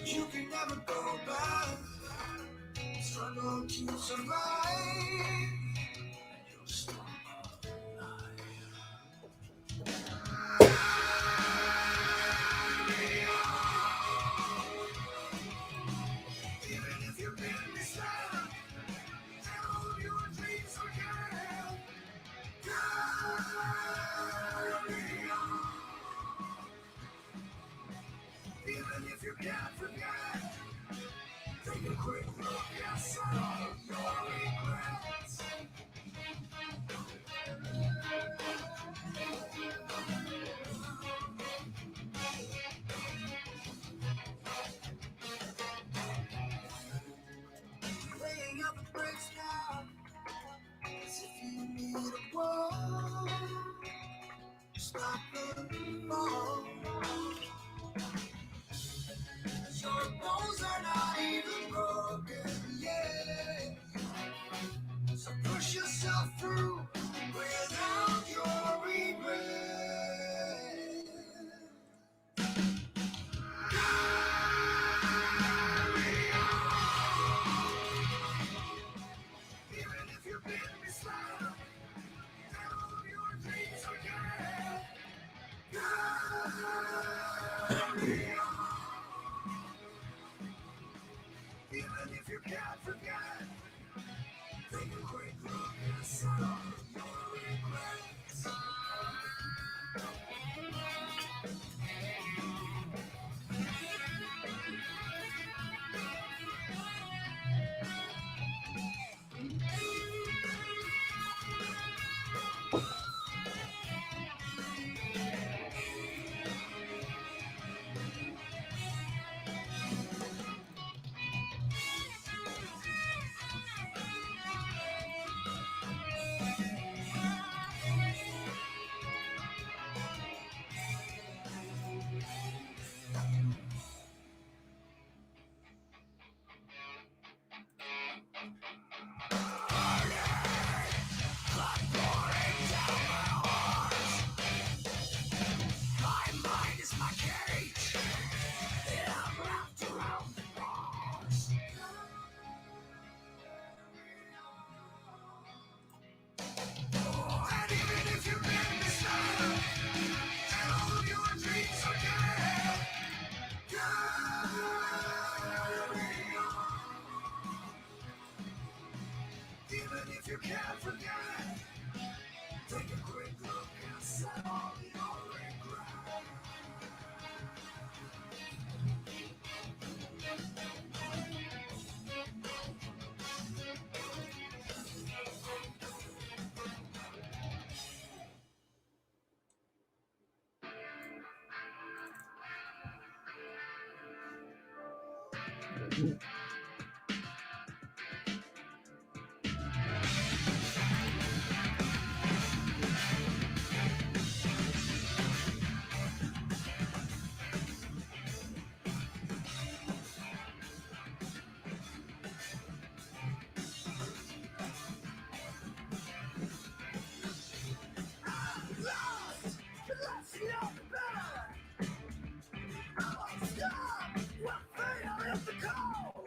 You can never go back. Struggle to survive. You're still even if you've been misled, tell your dreams again. Carry on. Even if you can't forget, take a quick look at some of your regrets. Laying up the bricks now, as if you need a wall. Stop the fall. Your bones are not even broken yet. So push yourself through without your regret. Carry on. Even if you've been misled, tell your dreams again. Carry on. Even if you can't forget, take a quick look at some of your regrets. My mind is my cage, and I'm wrapped around the bars. And even if you've been misled, tell your dreams again. Carry on. Even if you can't forget, take a quick look and set all your regrets. Lost, let's know better. I'm stuck, what fail is the call?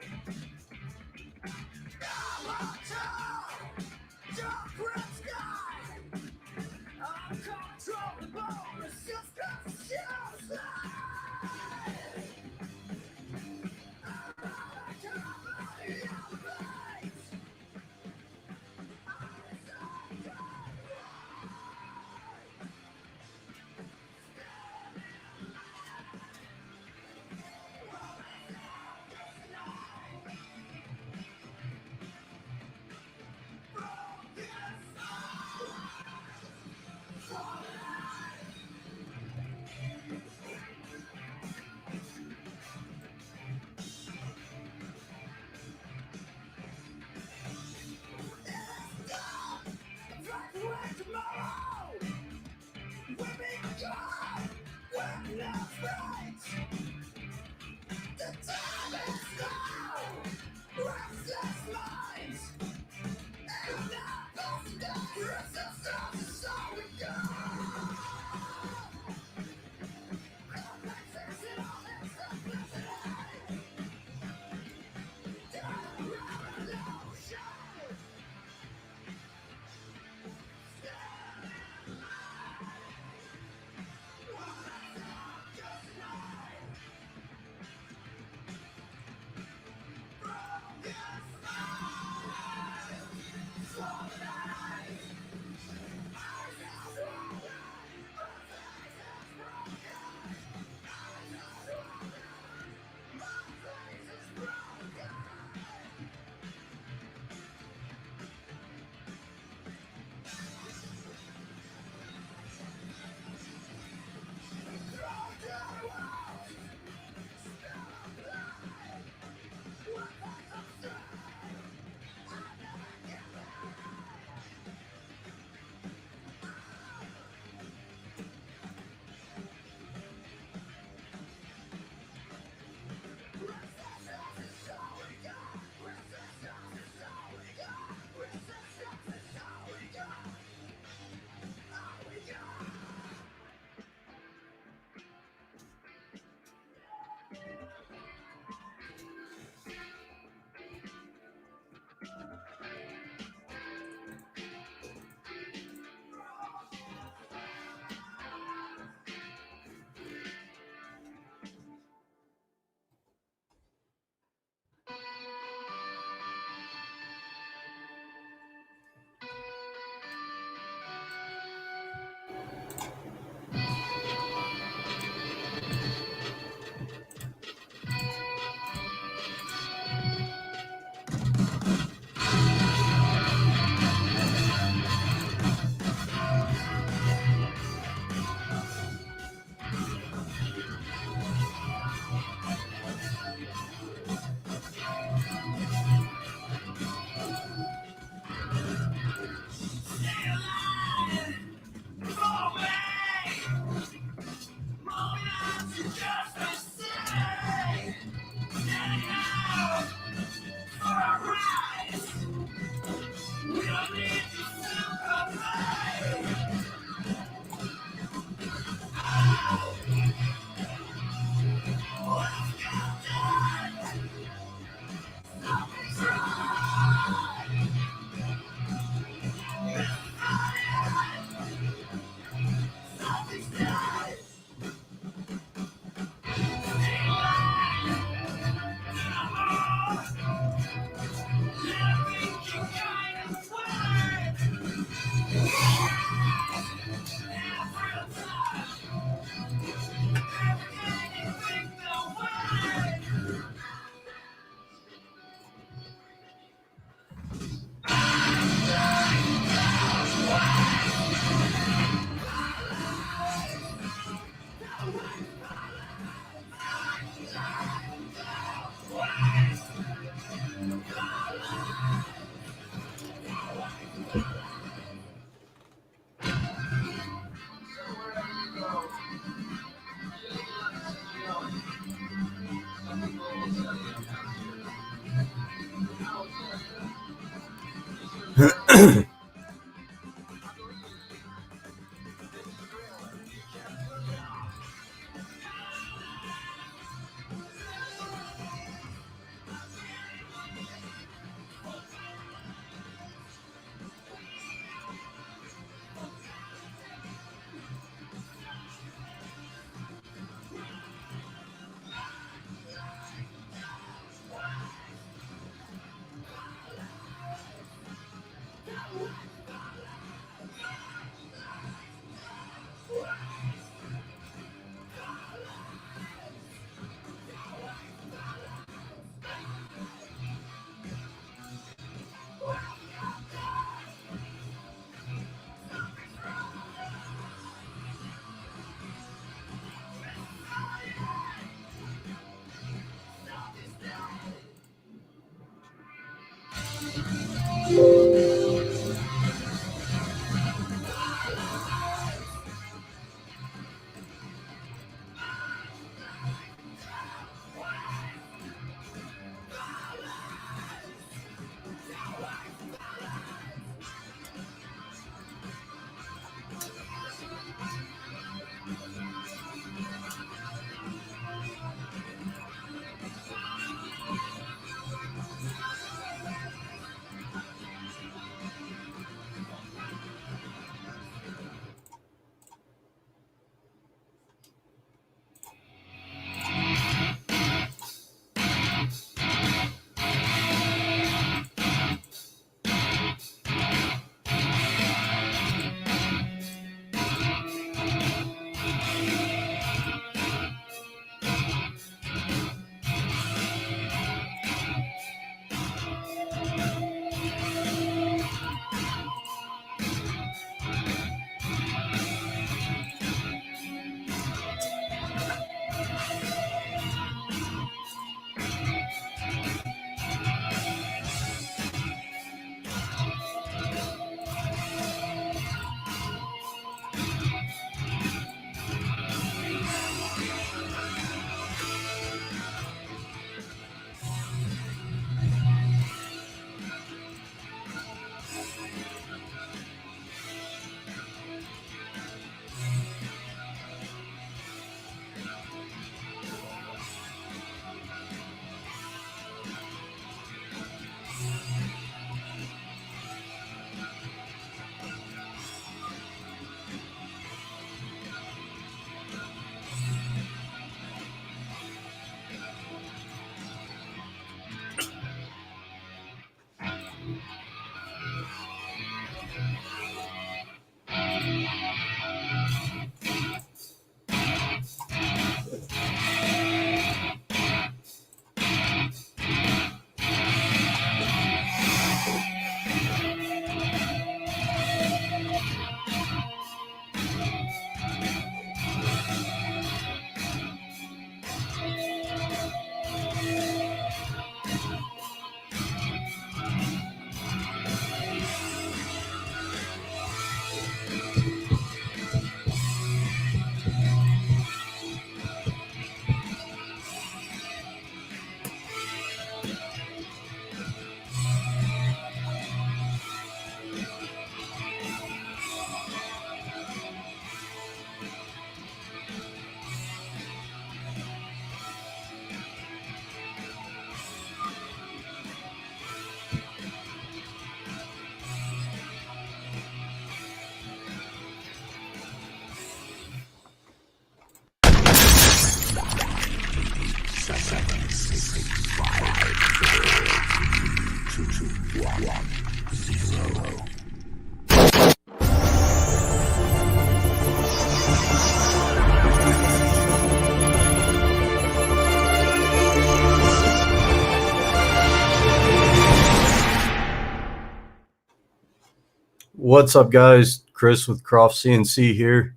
What's up, guys? Chris with Croft CNC here.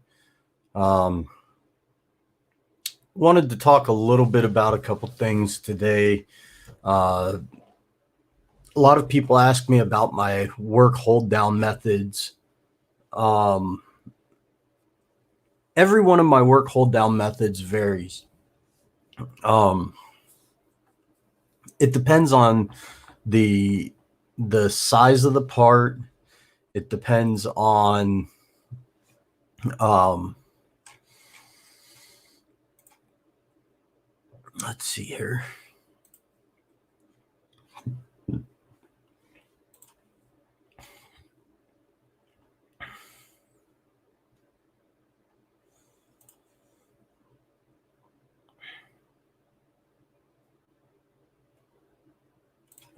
Wanted to talk a little bit about a couple things today. A lot of people ask me about my work hold down methods. Every one of my work hold down methods varies. It depends on the size of the part. It depends on let's see here.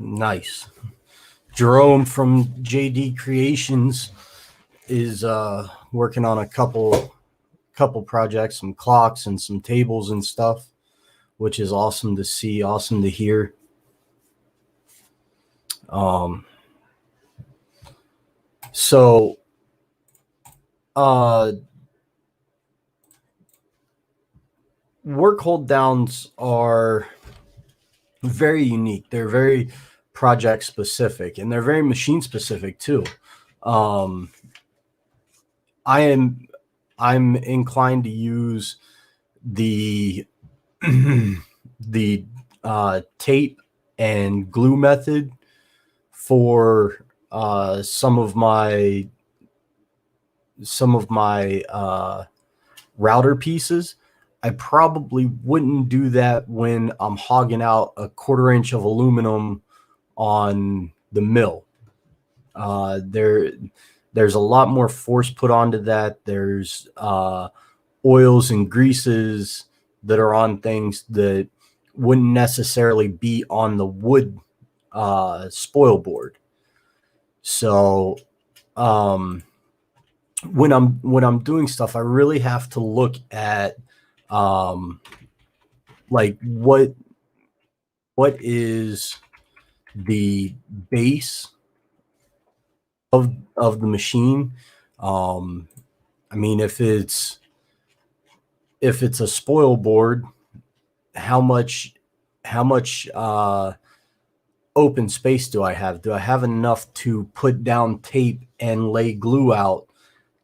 Nice. Jerome from JD Creations is working on a couple projects, some clocks and some tables and stuff, which is awesome to see, awesome to hear. So work hold downs are very unique. They're very project specific, and they're very machine specific too. I'm inclined to use the the tape and glue method for some of my router pieces. I probably wouldn't do that when I'm hogging out a 1/4 inch of aluminum on the mill. There's a lot more force put onto that. There's oils and greases that are on things that wouldn't necessarily be on the wood spoil board. So when I'm doing stuff, I really have to look at like what is the base of the machine. I mean, if it's a spoil board, how much open space do I have? Do I have enough to put down tape and lay glue out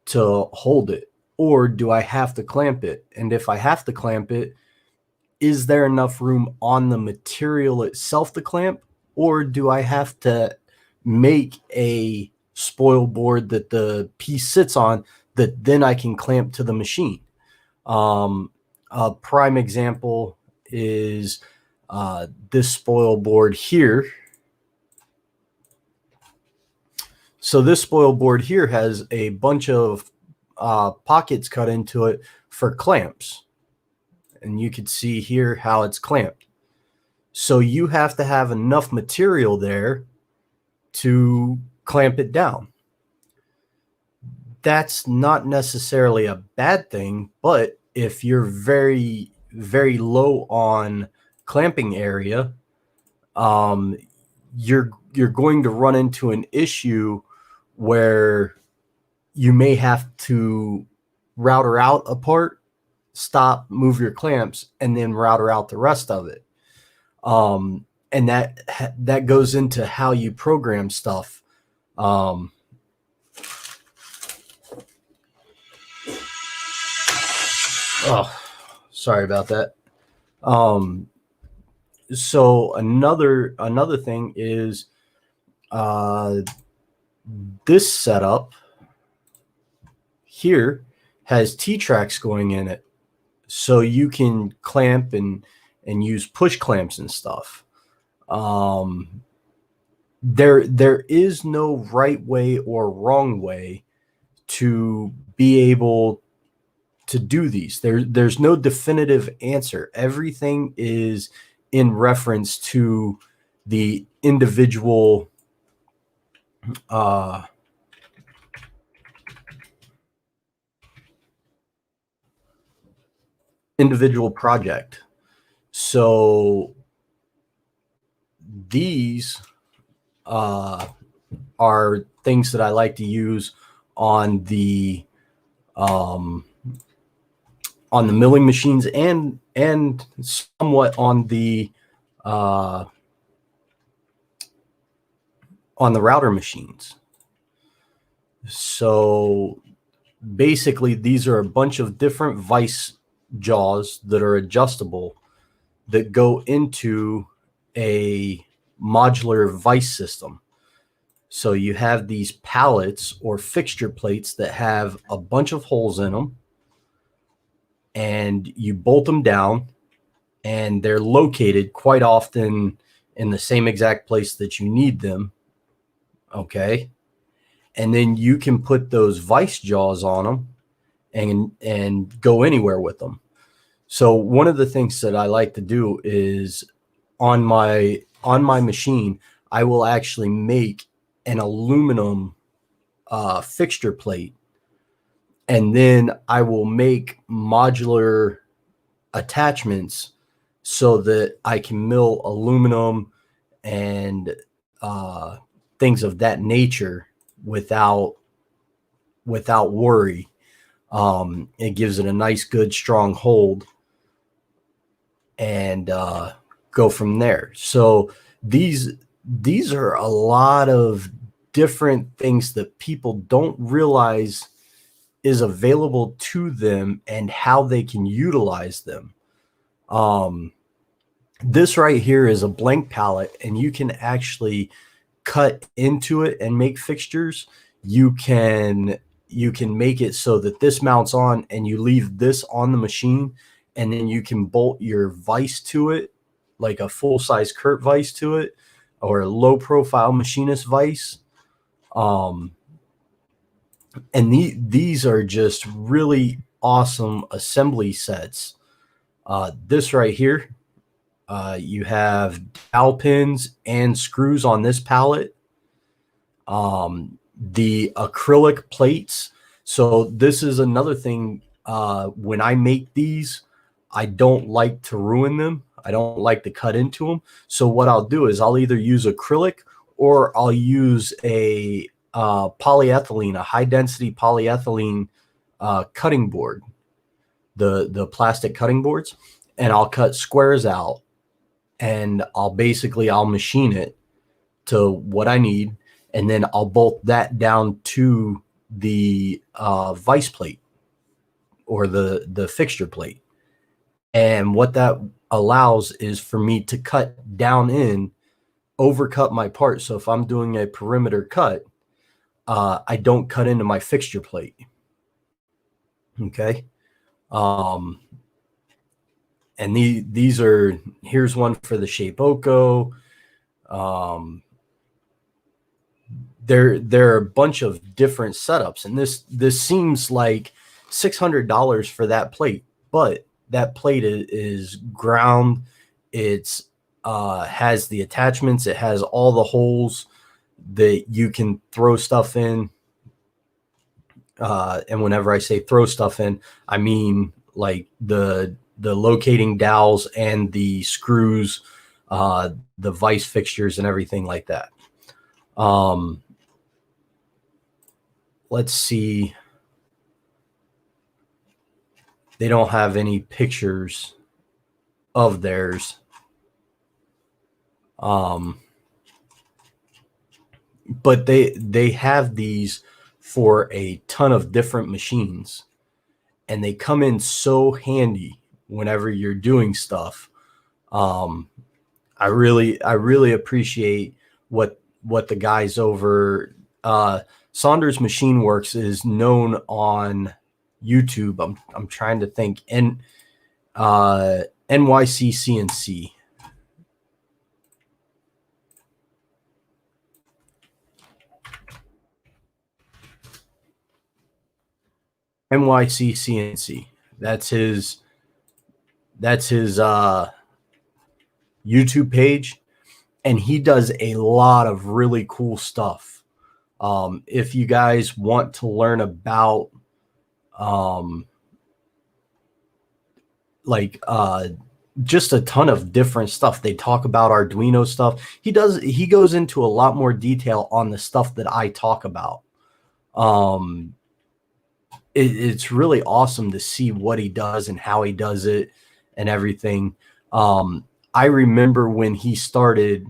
to hold it? Or do I have to clamp it? And if I have to clamp it, is there enough room on the material itself to clamp? Or do I have to make a spoil board that the piece sits on that then I can clamp to the machine? A prime example is this spoil board here. So this spoil board here has a bunch of pockets cut into it for clamps. And you can see here how it's clamped. So you have to have enough material there to clamp it down. That's not necessarily a bad thing, but if you're very, very low on clamping area, you're going to run into an issue where you may have to router out a part, stop, move your clamps, and then router out the rest of it. And that goes into how you program stuff. Oh, sorry about that. So another thing is this setup here has T-tracks going in it, so you can clamp and use push clamps and stuff. There is no right way or wrong way to be able to do these. There's no definitive answer. Everything is in reference to the individual project. So these are things that I like to use on the milling machines and somewhat on the on the router machines. So basically, these are a bunch of different vice jaws that are adjustable that go into a modular vice system. So you have these pallets or fixture plates that have a bunch of holes in them, and you bolt them down, and they're located quite often in the same exact place that you need them. Okay. And then you can put those vice jaws on them and go anywhere with them. So one of the things that I like to do is on my machine, I will actually make an aluminum fixture plate, and then I will make modular attachments so that I can mill aluminum and things of that nature without worry. It gives it a nice, good, strong hold, and go from there. So these are a lot of different things that people don't realize is available to them and how they can utilize them. This right here is a blank pallet, and you can actually cut into it and make fixtures. You can make it so that this mounts on and you leave this on the machine, and then you can bolt your vise to it, like a full-size Kurt vise to it, or a low-profile machinist vise. And these are just really awesome assembly sets. This right here, you have dowel pins and screws on this pallet. The acrylic plates. So this is another thing. When I make these, I don't like to ruin them. I don't like to cut into them. So what I'll do is I'll either use acrylic or I'll use a polyethylene, a high density polyethylene cutting board, the plastic cutting boards, and I'll cut squares out, and I'll machine it to what I need, and then I'll bolt that down to the vice plate or the fixture plate. And what that allows is for me to cut down in, overcut my part. So if I'm doing a perimeter cut, I don't cut into my fixture plate. Okay. And these are, here's one for the Shapeoko. There are a bunch of different setups, and this seems like $600 for that plate, but that plate is ground. It's has the attachments. It has all the holes that you can throw stuff in. And whenever I say throw stuff in, I mean like the locating dowels and the screws, the vice fixtures and everything like that. Let's see. They don't have any pictures of theirs. But they have these for a ton of different machines, and they come in so handy whenever you're doing stuff. I really appreciate what the guys over Saunders Machine Works is known on YouTube. I'm trying to think. And NYC CNC. NYC CNC. That's his YouTube page, and he does a lot of really cool stuff. If you guys want to learn about just a ton of different stuff, they talk about Arduino stuff. He goes into a lot more detail on the stuff that I talk about. It's really awesome to see what he does and how he does it and everything. I remember when he started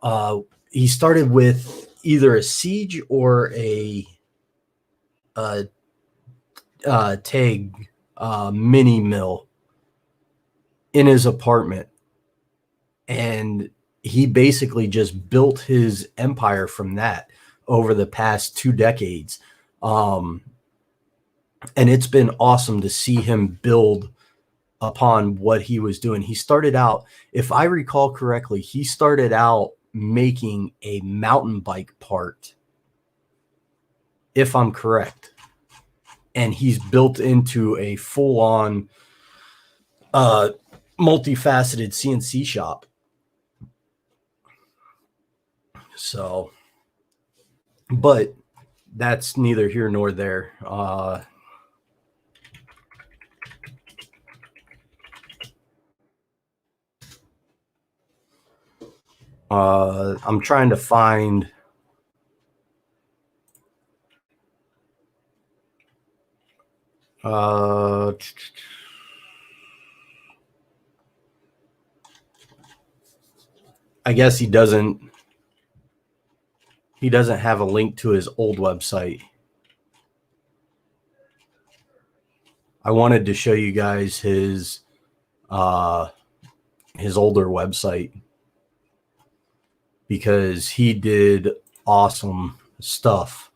with either a siege or a TEG mini mill in his apartment, and he basically just built his empire from that over the past 2 decades. And it's been awesome to see him build upon what he was doing. He started out, if I recall correctly, he started out making a mountain bike part, if I'm correct. And he's built into a full-on multifaceted CNC shop. So, but that's neither here nor there. I'm trying to find I guess he doesn't have a link to his old website. I wanted to show you guys his older website because he did awesome stuff.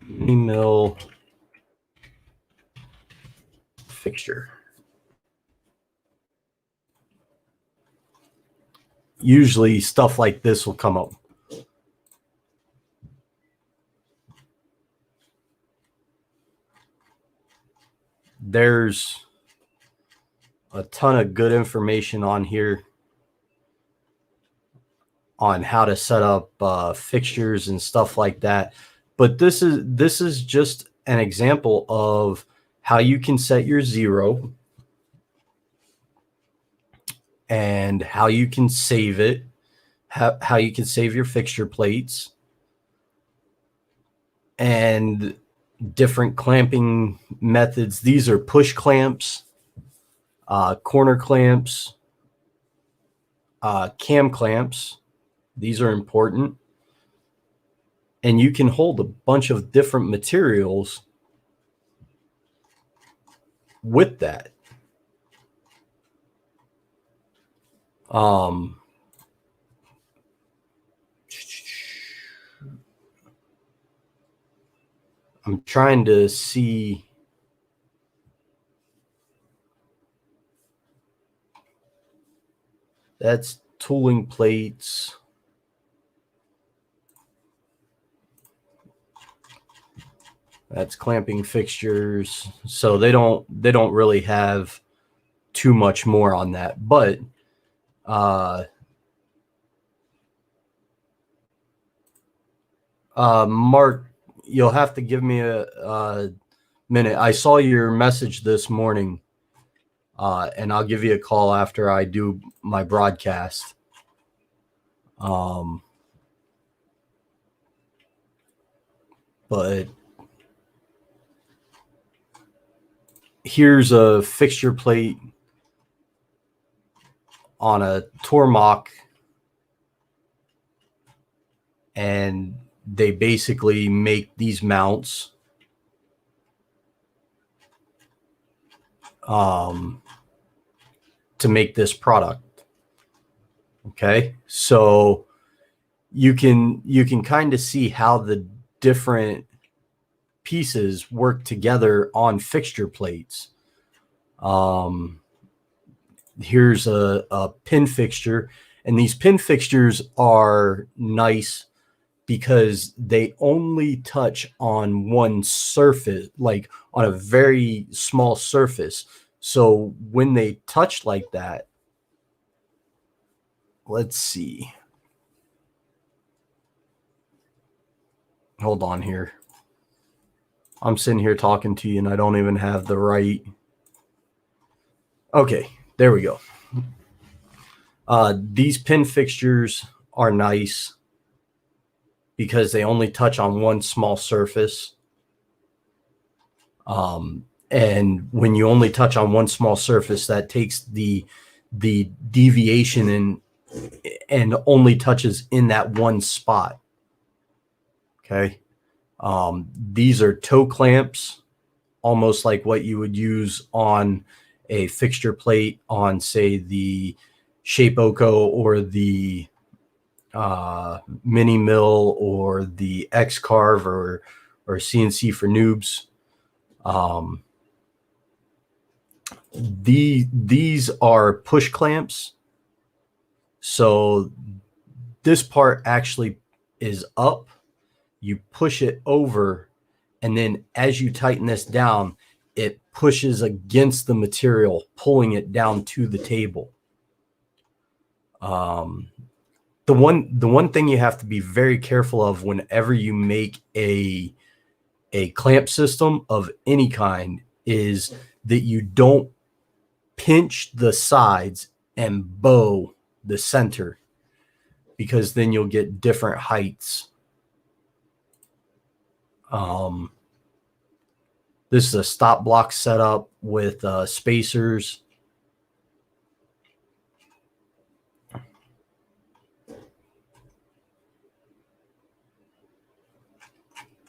Mill fixture. Usually stuff like this will come up. There's a ton of good information on here on how to set up fixtures and stuff like that. But this is just an example of how you can set your 0 and how you can save it, how you can save your fixture plates, and different clamping methods. These are push clamps, corner clamps, cam clamps. These are important. And you can hold a bunch of different materials with that. I'm trying to see. That's tooling plates. That's clamping fixtures. So they don't really have too much more on that. But Mark, you'll have to give me a minute. I saw your message this morning, and I'll give you a call after I do my broadcast. But here's a fixture plate on a Tormach, and they basically make these mounts to make this product. Okay, so you can kind of see how the different pieces work together on fixture plates. Here's a pin fixture, and these pin fixtures are nice because they only touch on one surface, like on a very small surface. So when they touch like that, let's see. Hold on here. I'm sitting here talking to you and I don't even have the right. Okay, there we go. These pin fixtures are nice because they only touch on one small surface. And when you only touch on one small surface, that takes the the deviation and only touches in that one spot. Okay. These are toe clamps, almost like what you would use on a fixture plate on, say, the Shapeoko or the Mini Mill or the X Carve or CNC for noobs. These are push clamps. So this part actually is up. You push it over, and then as you tighten this down, it pushes against the material, pulling it down to the table. The one thing you have to be very careful of whenever you make a clamp system of any kind is that you don't pinch the sides and bow the center, because then you'll get different heights. This is a stop block setup with spacers.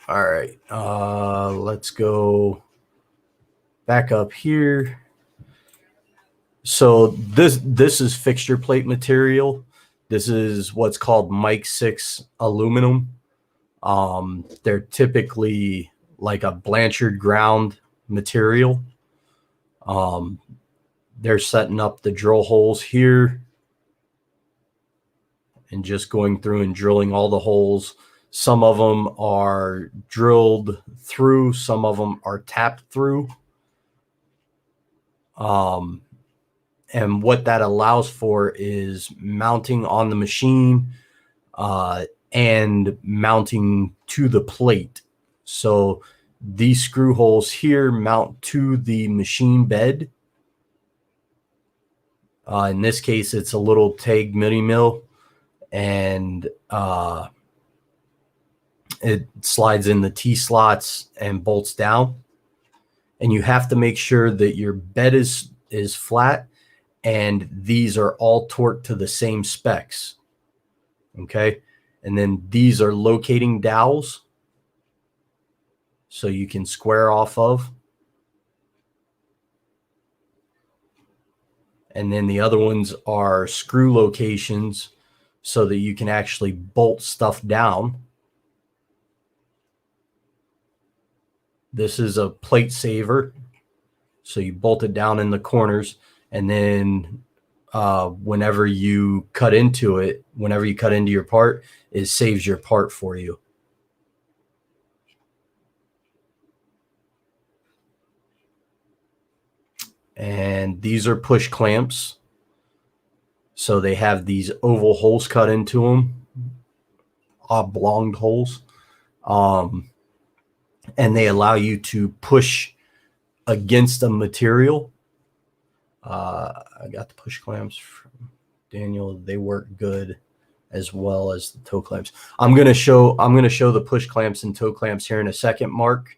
All right, let's go back up here. So this is fixture plate material. This is what's called Mike 6 aluminum. They're typically like a Blanchard ground material. They're setting up the drill holes here and just going through and drilling all the holes. Some of them are drilled through, some of them are tapped through. And what that allows for is mounting on the machine and mounting to the plate. So these screw holes here mount to the machine bed. In this case, it's a little TAG mini mill, and it slides in the T-slots and bolts down. And you have to make sure that your bed is flat, and these are all torqued to the same specs. Okay. And then these are locating dowels, so you can square off of. And then the other ones are screw locations, so that you can actually bolt stuff down. This is a plate saver, so you bolt it down in the corners, and then whenever you cut into it, whenever you cut into your part, it saves your part for you. And these are push clamps. So they have these oval holes cut into them, oblong holes. And they allow you to push against a material. I got the push clamps from Daniel. They work good as well as the toe clamps. I'm gonna show the push clamps and toe clamps here in a second, Mark.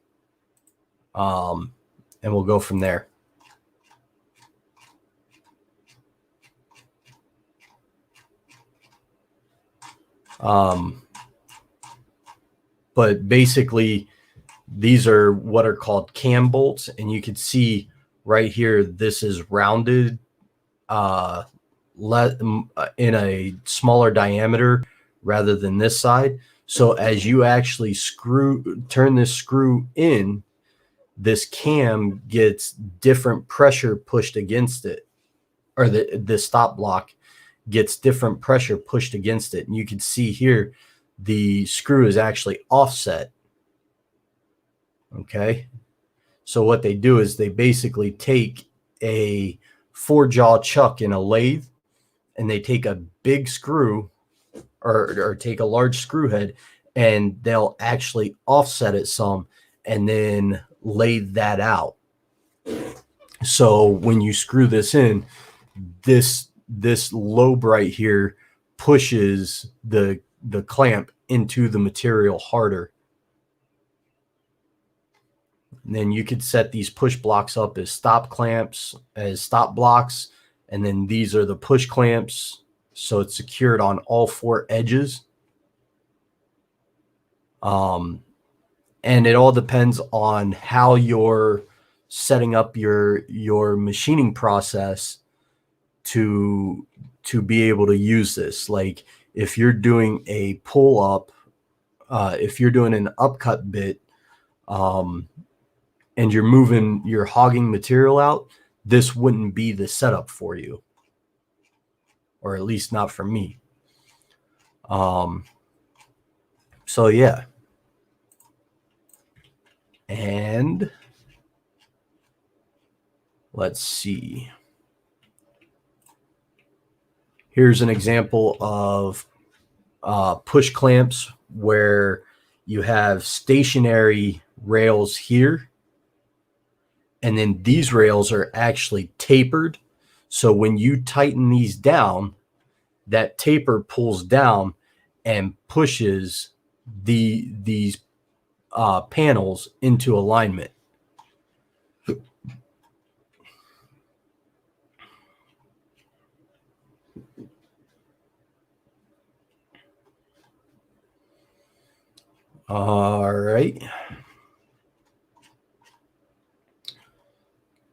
And we'll go from there. But basically, these are what are called cam bolts, and you can see right here, this is rounded in a smaller diameter rather than this side. So as you actually turn this screw in, this cam gets different pressure pushed against it, or the stop block gets different pressure pushed against it. And you can see here, the screw is actually offset. Okay. So what they do is they basically take a 4-jaw chuck in a lathe, and they take a big screw or take a large screw head, and they'll actually offset it some and then lathe that out. So when you screw this in, this lobe right here pushes the clamp into the material harder. And then you could set these push blocks up as stop clamps, as stop blocks, And then these are the push clamps. So it's secured on all 4 edges. And it all depends on how you're setting up your machining process to be able to use this. Like if you're doing a pull up, if you're doing an upcut bit, and you're hogging material out, this wouldn't be the setup for you, or at least not for me. So yeah. And let's see. Here's an example of push clamps where you have stationary rails here, and then these rails are actually tapered. So when you tighten these down, that taper pulls down and pushes these panels into alignment. All right.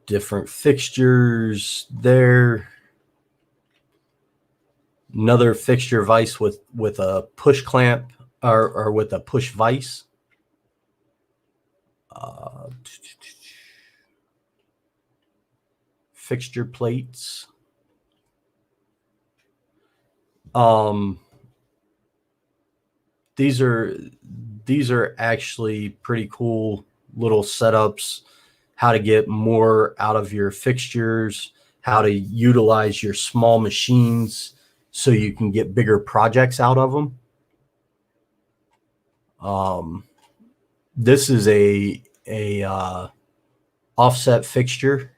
Different fixtures there. Another fixture vise with a push clamp or with a push vise. Fixture plates. These are actually pretty cool little setups, how to get more out of your fixtures, how to utilize your small machines so you can get bigger projects out of them. This is a offset fixture.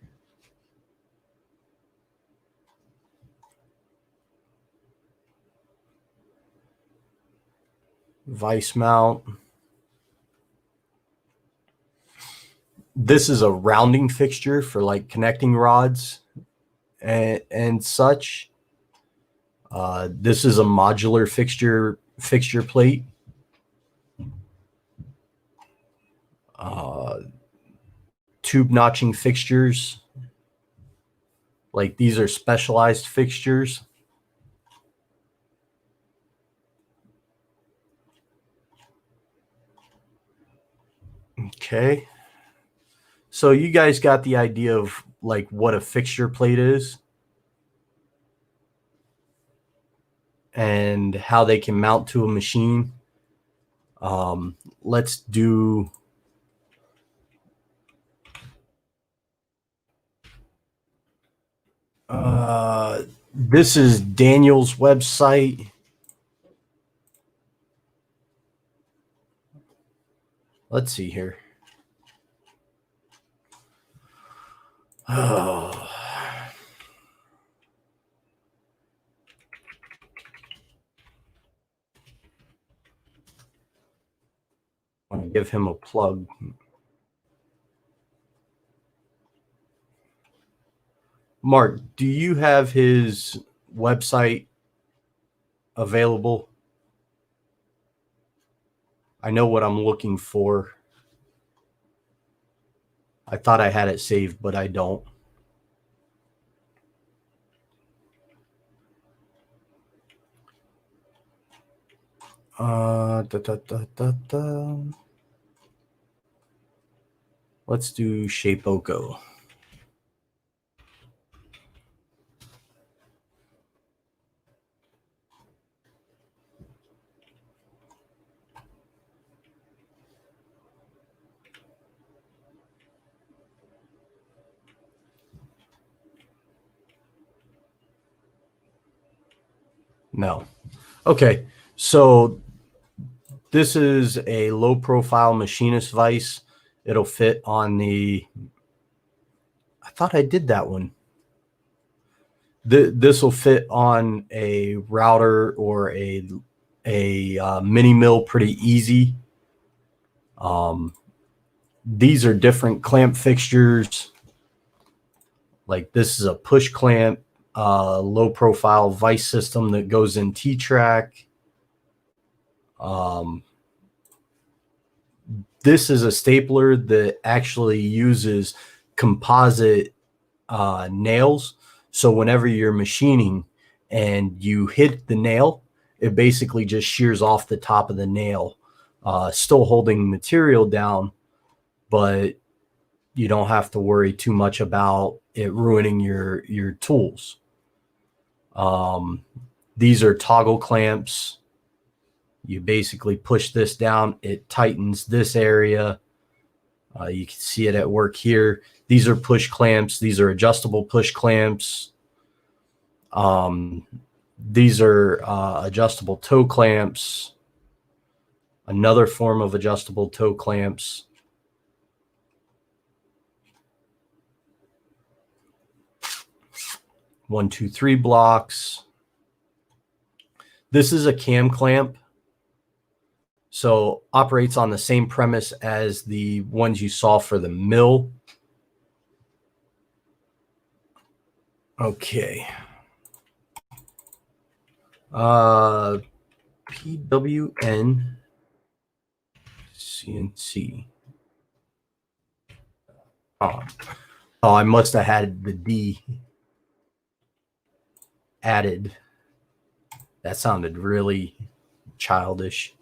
Vise mount. This is a rounding fixture for like connecting rods and such. This is a modular fixture plate. Tube notching fixtures. Like these are specialized fixtures. Okay. So you guys got the idea of like what a fixture plate is and how they can mount to a machine. Let's do this is Daniel's website. Let's see here. Oh. I want to give him a plug. Mark, do you have his website available? I know what I'm looking for. I thought I had it saved, but I don't. Let's do Shapeoko. No. Okay. So this is a low profile machinist vise. It'll fit on the, I thought I did that one. This will fit on a router or a mini mill pretty easy. These are different clamp fixtures. Like this is a push clamp. low profile vice system that goes in T-track. This is a stapler that actually uses composite nails. So whenever you're machining and you hit the nail, it basically just shears off the top of the nail, still holding material down, but you don't have to worry too much about it ruining your tools. These are toggle clamps. You basically push this down, it tightens this area. You can see it at work here. These are push clamps. These are adjustable push clamps. These are adjustable toe clamps. Another form of adjustable toe clamps. One, two, three blocks. This is a cam clamp. So operates on the same premise as the ones you saw for the mill. Okay. PWN CNC. Oh, I must have had the D added. That sounded really childish.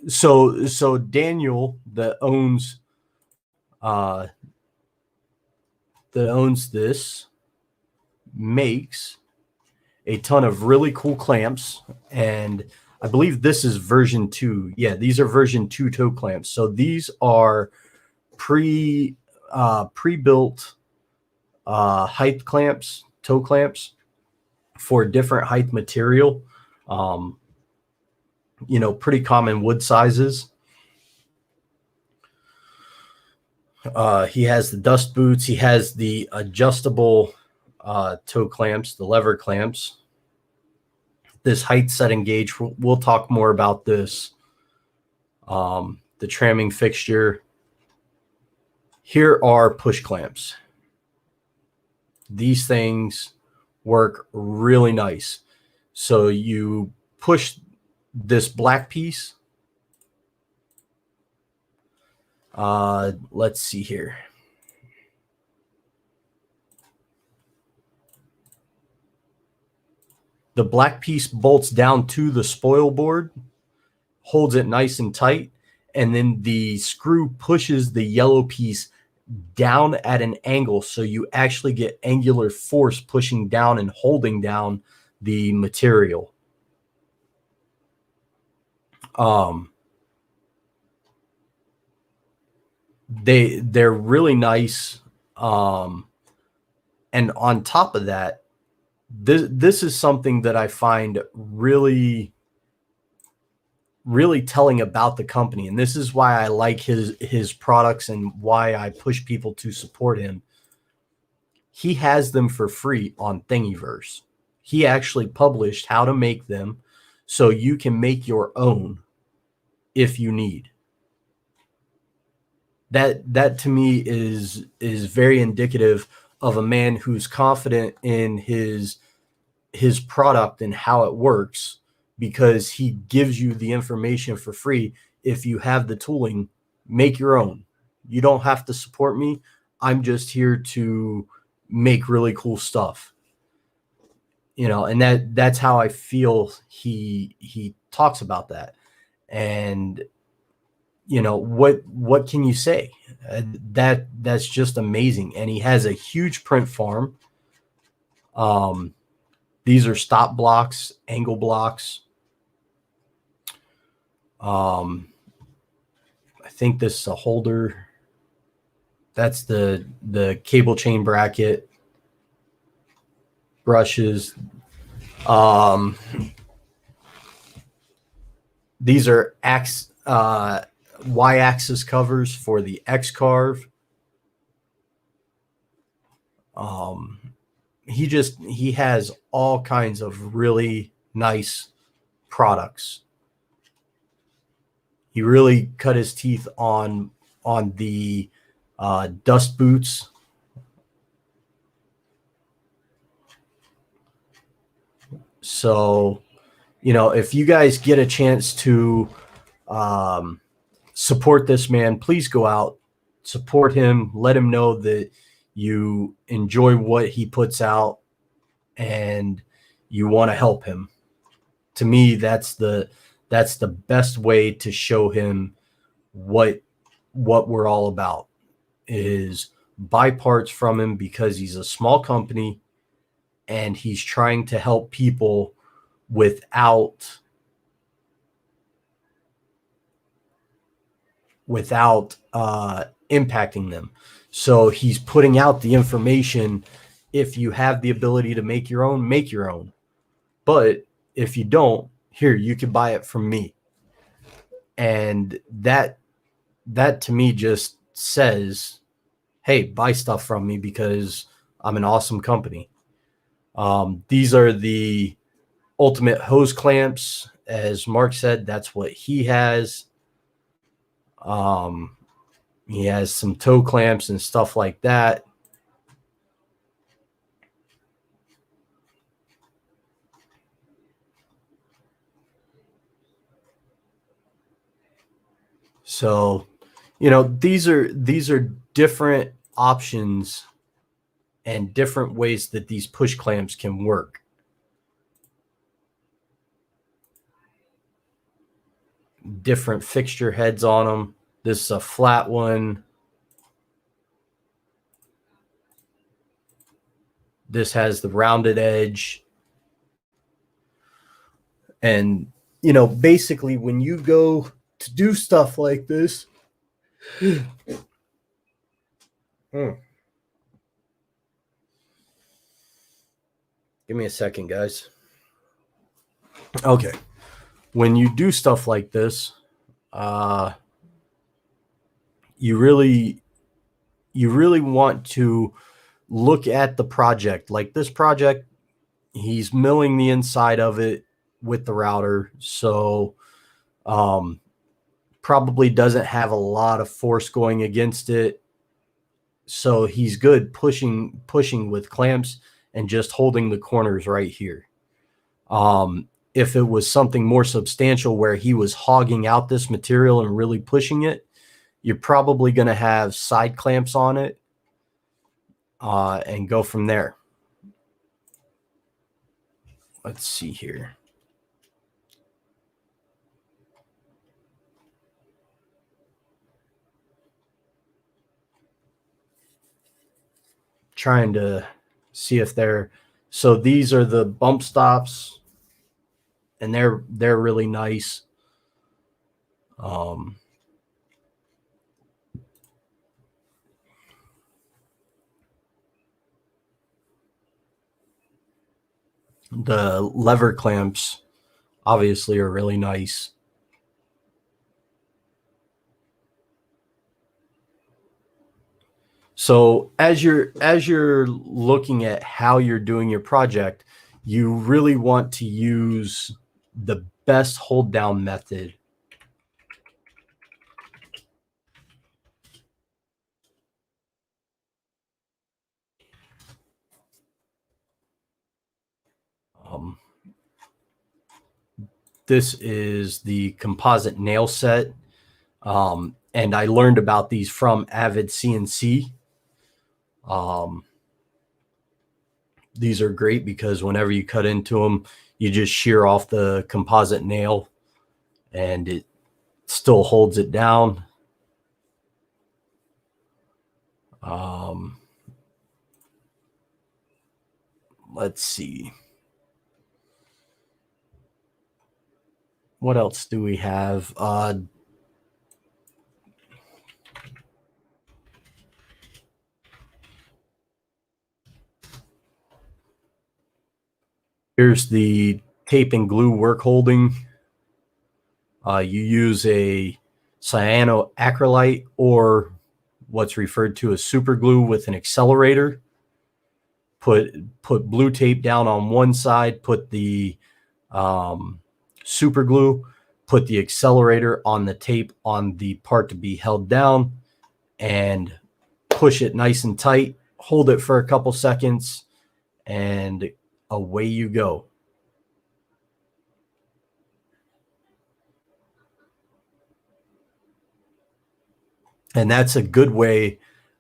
So Daniel that owns this makes a ton of really cool clamps, and I believe this is version 2. Yeah, these are version 2 toe clamps. So these are pre-built height clamps, toe clamps for different height material. Pretty common wood sizes. He has the dust boots. He has the adjustable toe clamps, the lever clamps. This height setting gauge, we'll talk more about this. The tramming fixture. Here are push clamps. These things work really nice. So you push this black piece. Let's see here. The black piece bolts down to the spoil board, holds it nice and tight, and then the screw pushes the yellow piece down at an angle, so you actually get angular force pushing down and holding down the material. They're really nice, and on top of that, this is something that I find really telling about the company, and this is why I like his products and why I push people to support him. He has them for free on Thingiverse. He actually published how to make them, so you can make your own if you need. That to me is very indicative of a man who's confident in his product and how it works, because he gives you the information for free. If you have the tooling, make your own. You don't have to support me. I'm just here to make really cool stuff. And that's how I feel he talks about that. And what can you say? That's just amazing. And he has a huge print farm. These are stop blocks, angle blocks. I think this is a holder. That's the cable chain bracket. Brushes. These are Y-axis covers for the X-carve. He has all kinds of really nice products. He really cut his teeth on the dust boots. So, if you guys get a chance to support this man, please go out, support him, let him know that you enjoy what he puts out and you want to help him. To me, that's the best way to show him what we're all about, is buy parts from him, because he's a small company and he's trying to help people without impacting them. So he's putting out the information. If you have the ability to make your own, make your own. But if you don't, here, you can buy it from me. And that to me just says, hey, buy stuff from me because I'm an awesome company. These are the ultimate hose clamps. As Mark said, that's what he has. He has some toe clamps and stuff like that. So, these are different options and different ways that these push clamps can work. Different fixture heads on them. This is a flat one. This has the rounded edge. And, basically when you go to do stuff like this, give me a second, guys. Okay. When you do stuff like this, you really want to look at the project. Like this project, he's milling the inside of it with the router, so probably doesn't have a lot of force going against it. So he's good pushing with clamps and just holding the corners right here. If it was something more substantial where he was hogging out this material and really pushing it, you're probably going to have side clamps on it and go from there. Let's see here. Trying to see if they're, so these are the bump stops, and they're really nice. The lever clamps obviously are really nice. So as you're looking at how you're doing your project, you really want to use the best hold down method. This is the composite nail set. And I learned about these from Avid CNC. These are great because whenever you cut into them, you just shear off the composite nail and it still holds it down. Let's see. What else do we have? Here's the tape and glue work holding. You use a cyanoacrylate or what's referred to as super glue with an accelerator. Put blue tape down on one side, put the super glue, put the accelerator on the tape on the part to be held down, and push it nice and tight. Hold it for a couple seconds, and away you go. And that's a good way,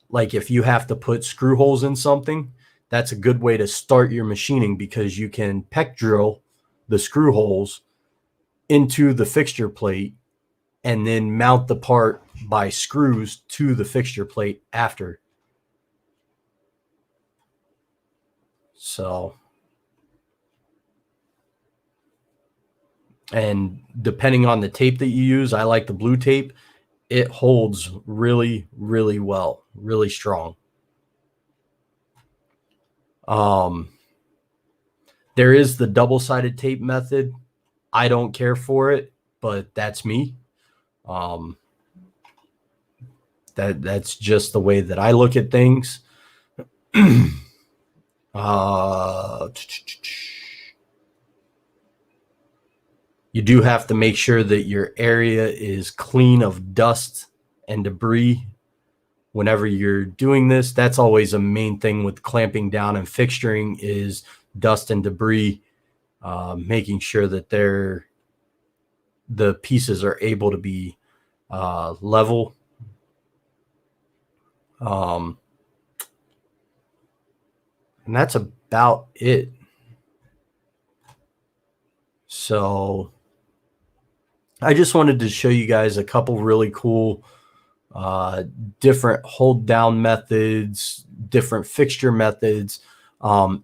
like if you have to put screw holes in something, that's a good way to start your machining, because you can peck drill the screw holes into the fixture plate and then mount the part by screws to the fixture plate after. So, and depending on the tape that you use, I like the blue tape. It holds really, really well, really strong. There is the double-sided tape method. I don't care for it, but that's me. That's just the way that I look at things. You do have to make sure that your area is clean of dust and debris whenever you're doing this. That's always a main thing with clamping down and fixturing, is dust and debris, making sure that the pieces are able to be level. And that's about it. So I just wanted to show you guys a couple really cool different hold down methods, different fixture methods.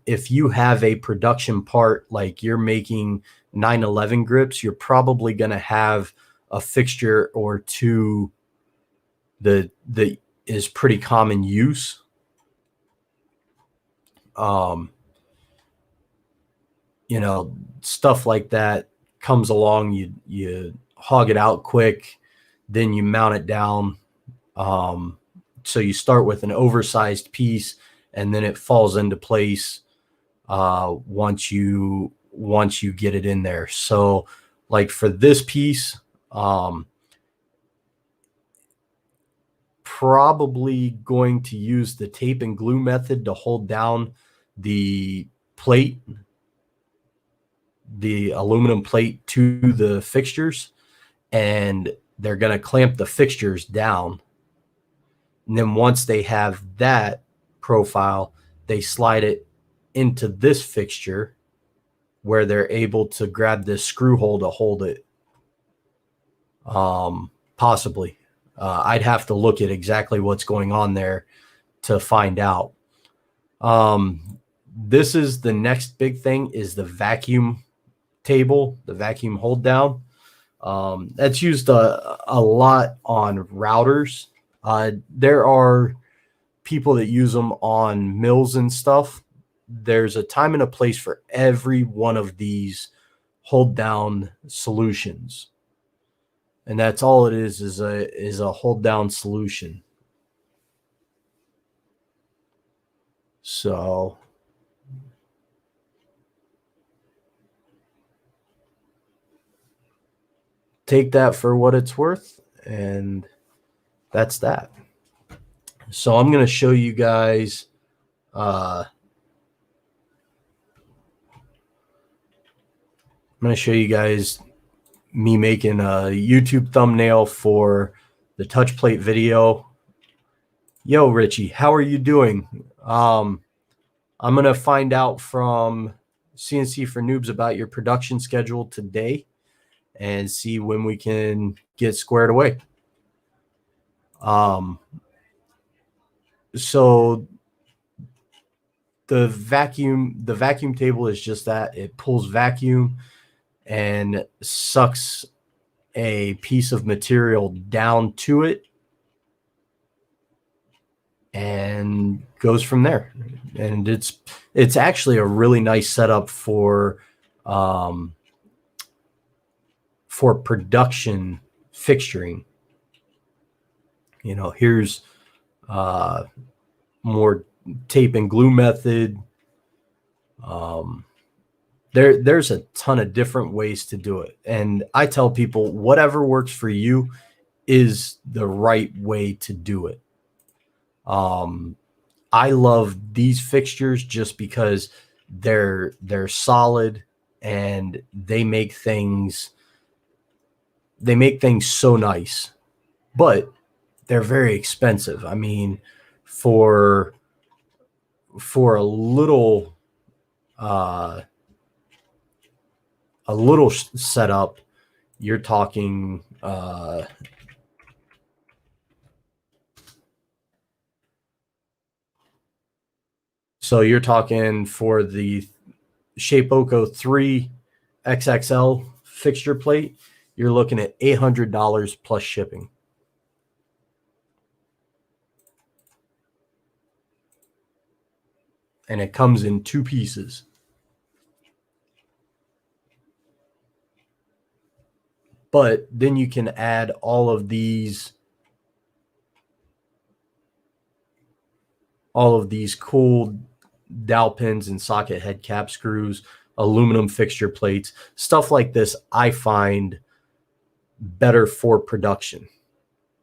If you have a production part, like you're making 911 grips, you're probably going to have a fixture or two that is pretty common use. You know, stuff like that comes along, you hog it out quick, then you mount it down. So you start with an oversized piece, and then it falls into place once you get it in there. So like for this piece, probably going to use the tape and glue method to hold down the plate, the aluminum plate, to the fixtures, and they're going to clamp the fixtures down. And then once they have that profile, they slide it into this fixture where they're able to grab this screw hole to hold it. Possibly. I'd have to look at exactly what's going on there to find out. This is the next big thing, is the vacuum table, the vacuum hold down. That's used a lot on routers. There are people that use them on mills and stuff. There's a time and a place for every one of these hold down solutions. And that's all it is a hold down solution. So take that for what it's worth, and that's that. So I'm going to show you guys me making a YouTube thumbnail for the touch plate video. Yo, Richie, how are you doing? I'm going to find out from CNC for Noobs about your production schedule today and see when we can get squared away. So the vacuum table is just that. It pulls vacuum and sucks a piece of material down to it and goes from there. And it's actually a really nice setup for production fixturing. You know, here's more tape and glue method. There's a ton of different ways to do it. And I tell people, whatever works for you is the right way to do it. I love these fixtures just because they're solid and they make things so nice. But they're very expensive. I mean, for a little setup, you're talking so you're talking for the Shapeoko 3 XXL fixture plate, you're looking at $800 plus shipping. And it comes in 2 pieces. But then you can add all of these cool dowel pins and socket head cap screws, aluminum fixture plates, stuff like this. I find better for production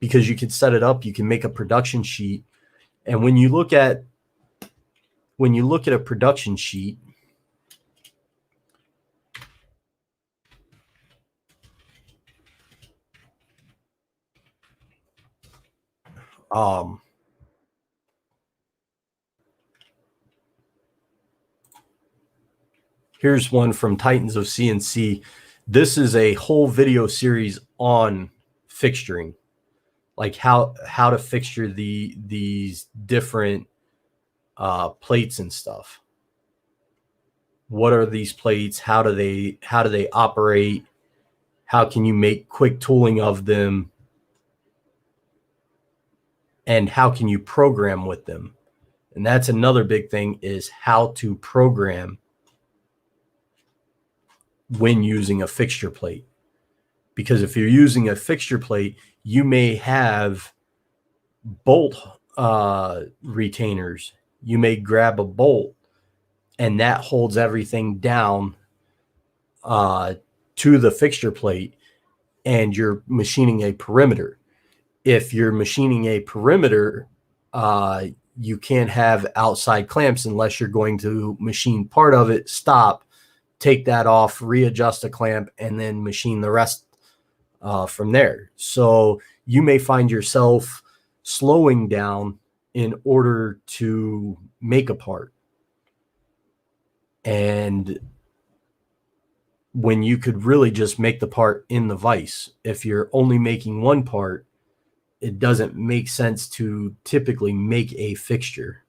because you can set it up, you can make a production sheet, and when you look at a production sheet, here's one from Titans of CNC. This is a whole video series on fixturing, like how to fixture these different plates and stuff. What are these plates? How do they operate? How can you make quick tooling of them? And how can you program with them? And that's another big thing, is how to program when using a fixture plate. Because if you're using a fixture plate, you may have bolt retainers. You may grab a bolt and that holds everything down to the fixture plate, and you're machining a perimeter. If you're machining a perimeter, you can't have outside clamps unless you're going to machine part of it, stop, take that off, readjust a clamp, and then machine the rest from there. So you may find yourself slowing down in order to make a part. And when you could really just make the part in the vise, if you're only making one part, it doesn't make sense to typically make a fixture.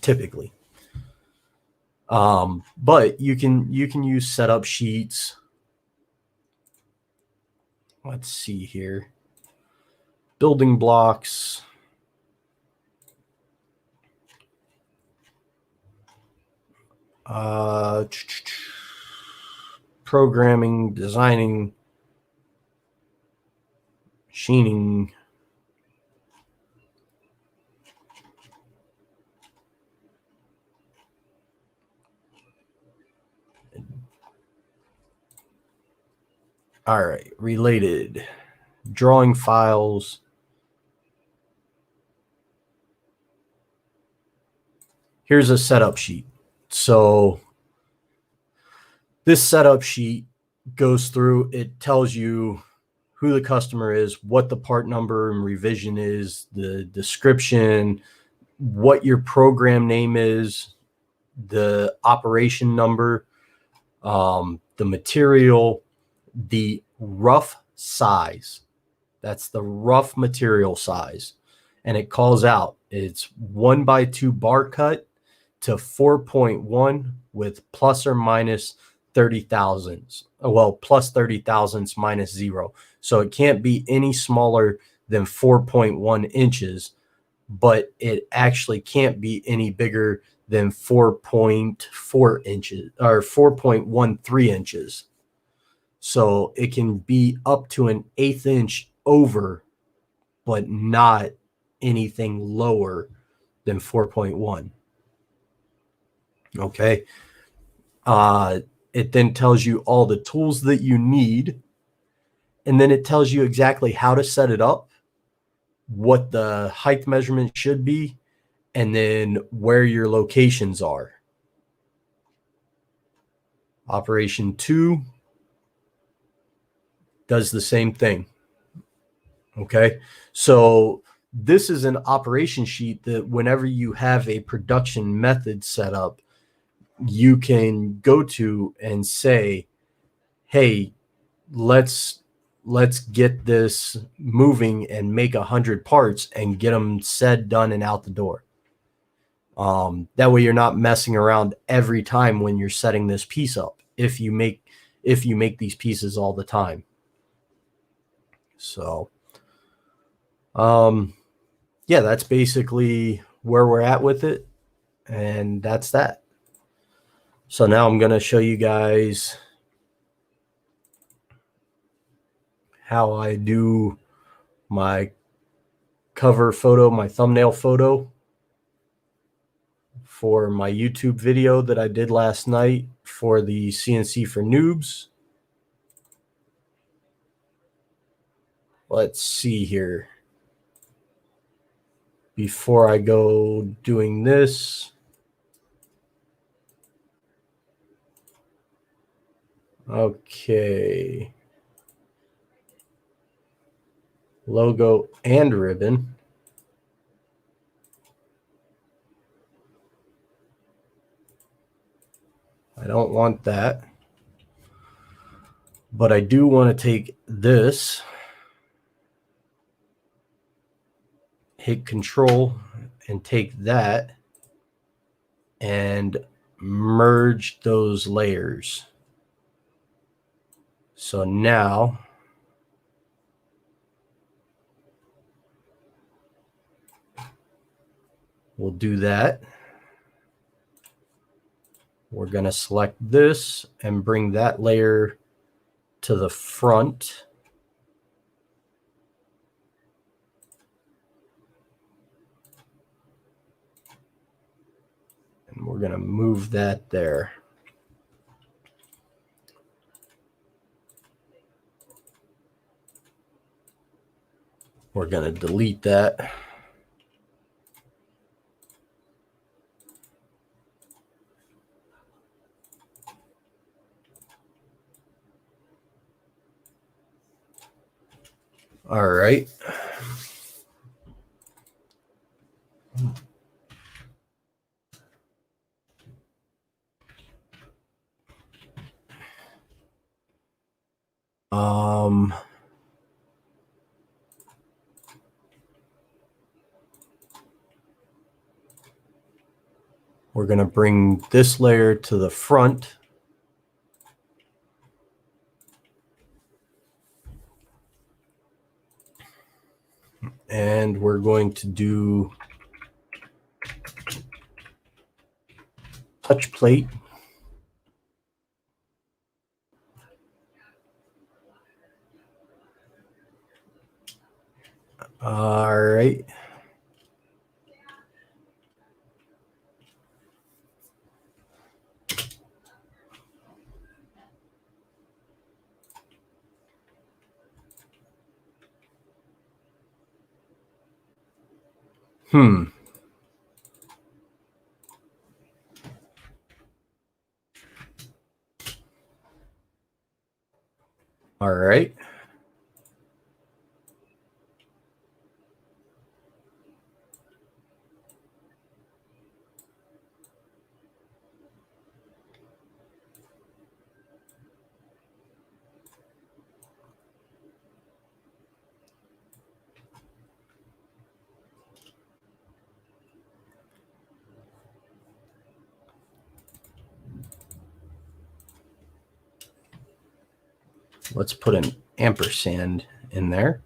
Typically. But you can use setup sheets. Let's see here. Building blocks. Programming, designing, machining. All right, related. Drawing files. Here's a setup sheet. So this setup sheet goes through, it tells you who the customer is, what the part number and revision is, the description, what your program name is, the operation number, the material, the rough size. That's the rough material size. And it calls out, it's 1x2 bar cut to 4.1 with plus or minus 30 thousandths. Well, plus 30 thousandths minus 0. So it can't be any smaller than 4.1 inches, but it actually can't be any bigger than 4.4 inches or 4.13 inches. So it can be up to an 1/8 inch over, but not anything lower than 4.1. Okay. It then tells you all the tools that you need, and then it tells you exactly how to set it up, what the height measurement should be, and then where your locations are. Operation 2 does the same thing. Okay. So this is an operation sheet that whenever you have a production method set up, you can go to and say, hey, let's get this moving and make 100 parts and get them said, done, and out the door. That way you're not messing around every time when you're setting this piece up if you make these pieces all the time. So yeah, that's basically where we're at with it, and that's that. So now I'm going to show you guys how I do my cover photo, my thumbnail photo for my YouTube video that I did last night for the CNC for Noobs. Let's see here. Before I go doing this, okay, logo and ribbon. I don't want that, but I do want to take this, hit Control, and take that and merge those layers. So now we'll do that. We're going to select this and bring that layer to the front. And we're going to move that there. We're going to delete that. All right. We're going to bring this layer to the front. And we're going to do touch plate. All right. All right. Let's put an ampersand in there.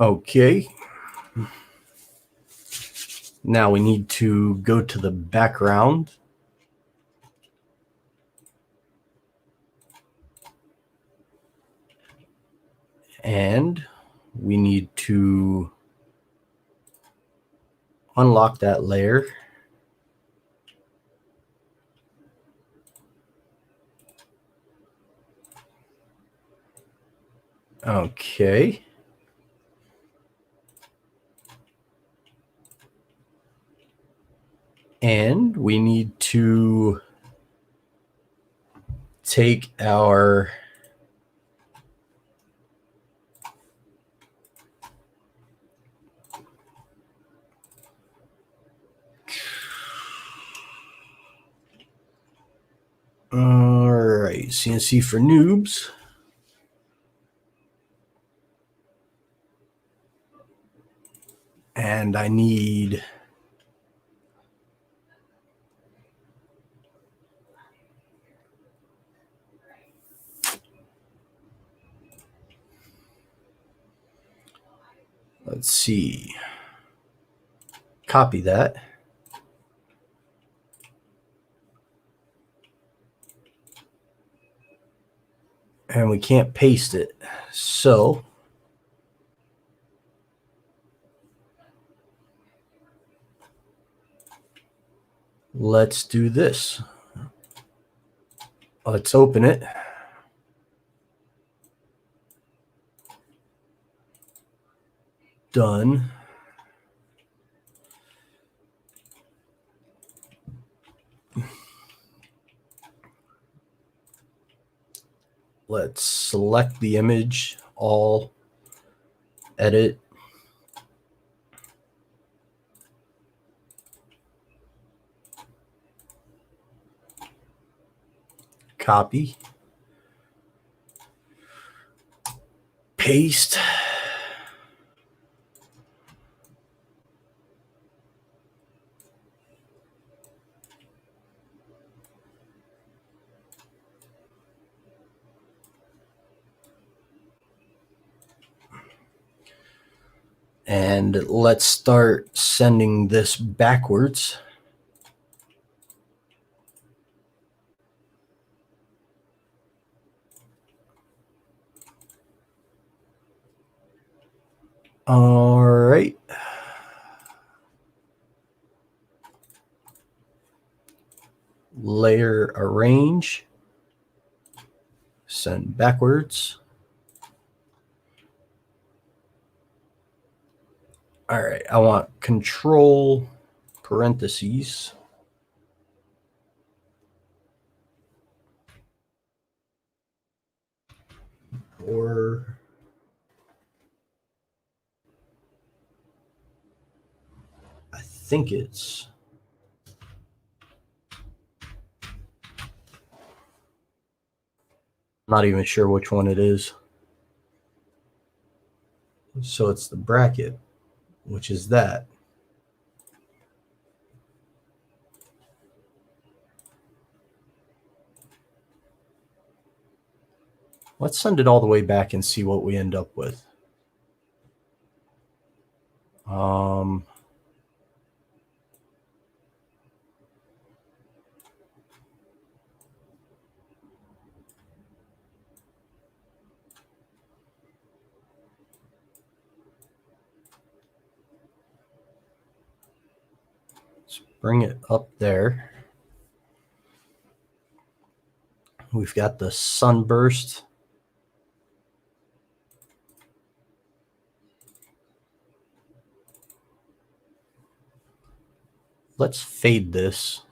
Okay. Now we need to go to the background. And we need to unlock that layer. Okay. And we need to take our all right, CNC for noobs. And I need let's see, copy that. And we can't paste it. So let's do this. Let's open it. Done. Let's select the image, all, edit. Copy. Paste. And let's start sending this backwards. All right. Layer arrange. Send backwards. All right. I want control parentheses. Or I think it's not even sure which one it is. So it's the bracket, which is that. Let's send it all the way back and see what we end up with. Let's bring it up there. We've got the sunburst. Let's fade this.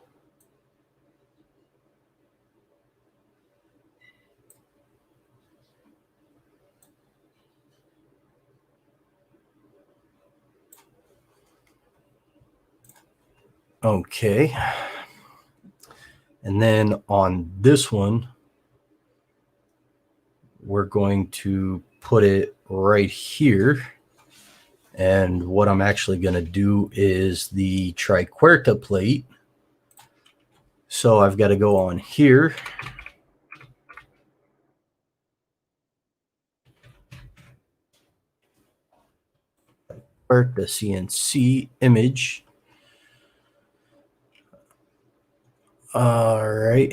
Okay. And then on this one, we're going to put it right here. And what I'm actually going to do is the triquarta plate. So I've got to go on here. The CNC image. All right.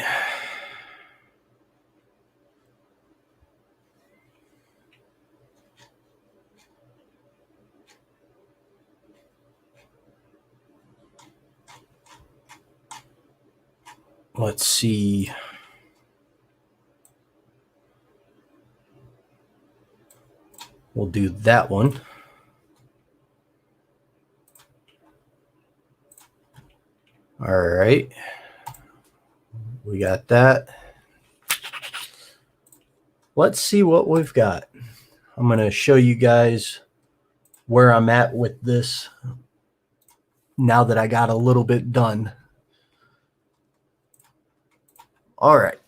let's see. We'll do that one. All right. We got that. Let's see what we've got. I'm going to show you guys where I'm at with this now that I got a little bit done. All right.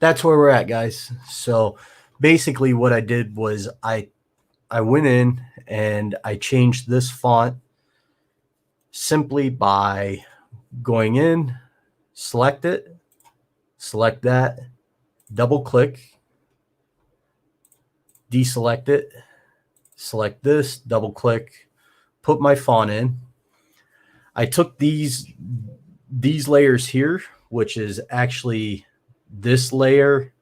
That's where we're at, guys. So basically what I did was I went in and I changed this font simply by going in, select it, select that, double click, deselect it, select this, double click, put my font in. I took these layers here, which is actually this layer,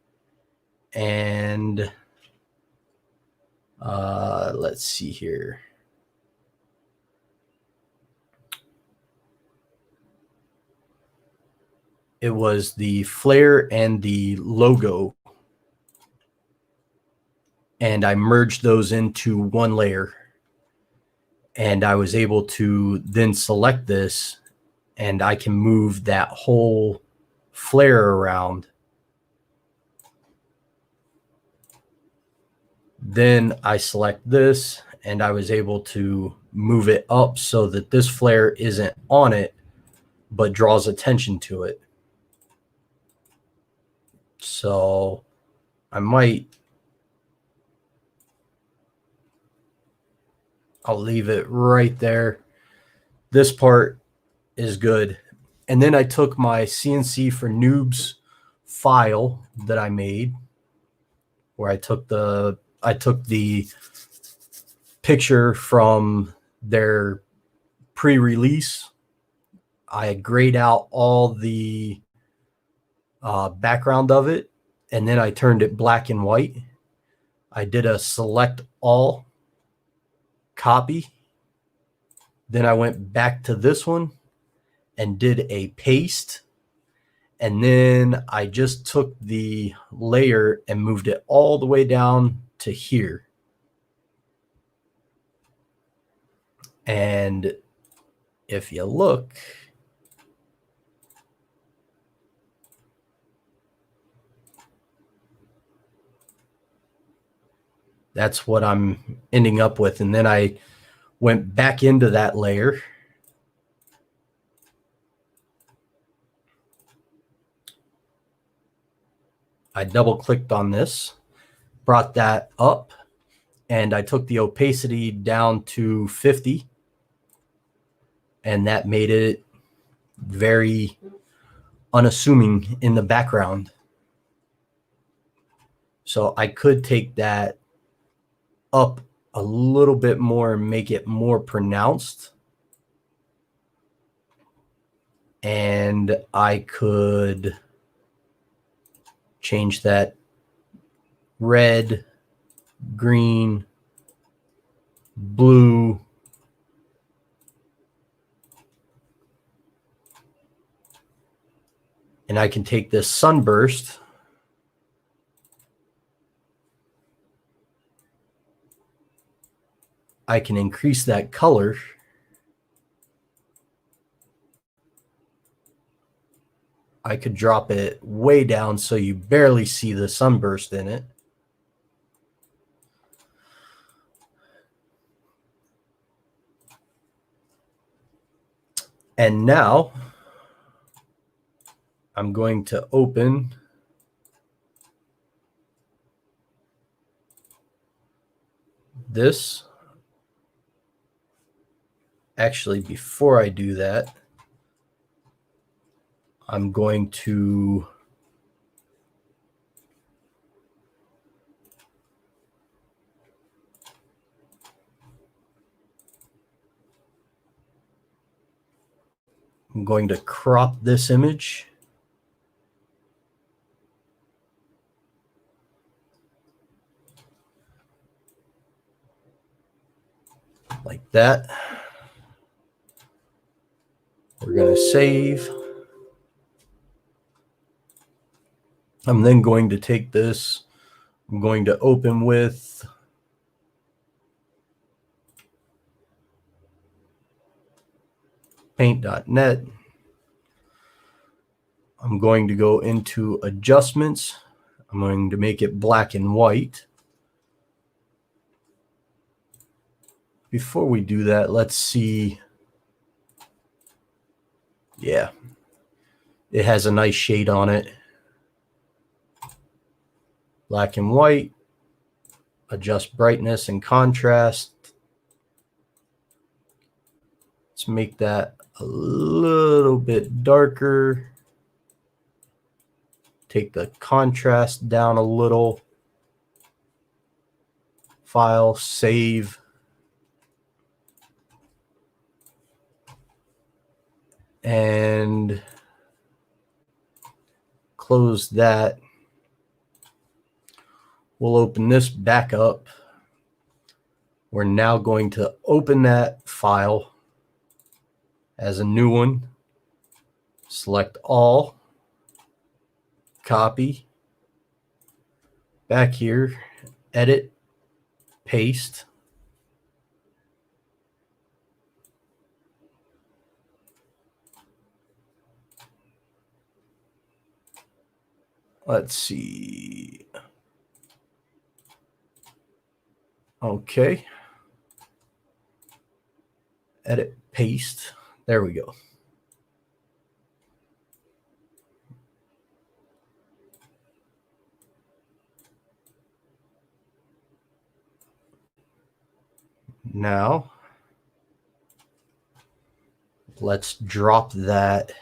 and let's see here. It was the flare and the logo, and I merged those into one layer. And I was able to then select this, and I can move that whole flare around. Then I select this, and I was able to move it up so that this flare isn't on it, but draws attention to it. So I'll leave it right there. This part is good. And then I took my CNC for Noobs file that I made, where I took the picture from their pre-release. I grayed out all the background of it, and then I turned it black and white. I did a select all, copy. Then I went back to this one and did a paste. And then I just took the layer and moved it all the way down to here. And if you look, that's what I'm ending up with. And then I went back into that layer. I double clicked on this, brought that up, and I took the opacity down to 50. And that made it very unassuming in the background. So I could take that up a little bit more and make it more pronounced. And I could change that red, green, blue, and I can take this sunburst I can increase that color. I could drop it way down so you barely see the sunburst in it. And now I'm going to open this. Actually, before I do that, I'm going to crop this image. Like that. We're going to save. I'm then going to take this, I'm going to open with paint.net. I'm going to go into adjustments. I'm going to make it black and white. Before we do that, let's see. Yeah, it has a nice shade on it. Black and white. Adjust brightness and contrast. Let's make that a little bit darker. Take the contrast down a little. File, save. And close that. We'll open this back up. We're now going to open that file as a new one. Select all. Copy. Back here, edit, paste. Let's see. Okay. Edit, paste. There we go. Now, let's drop that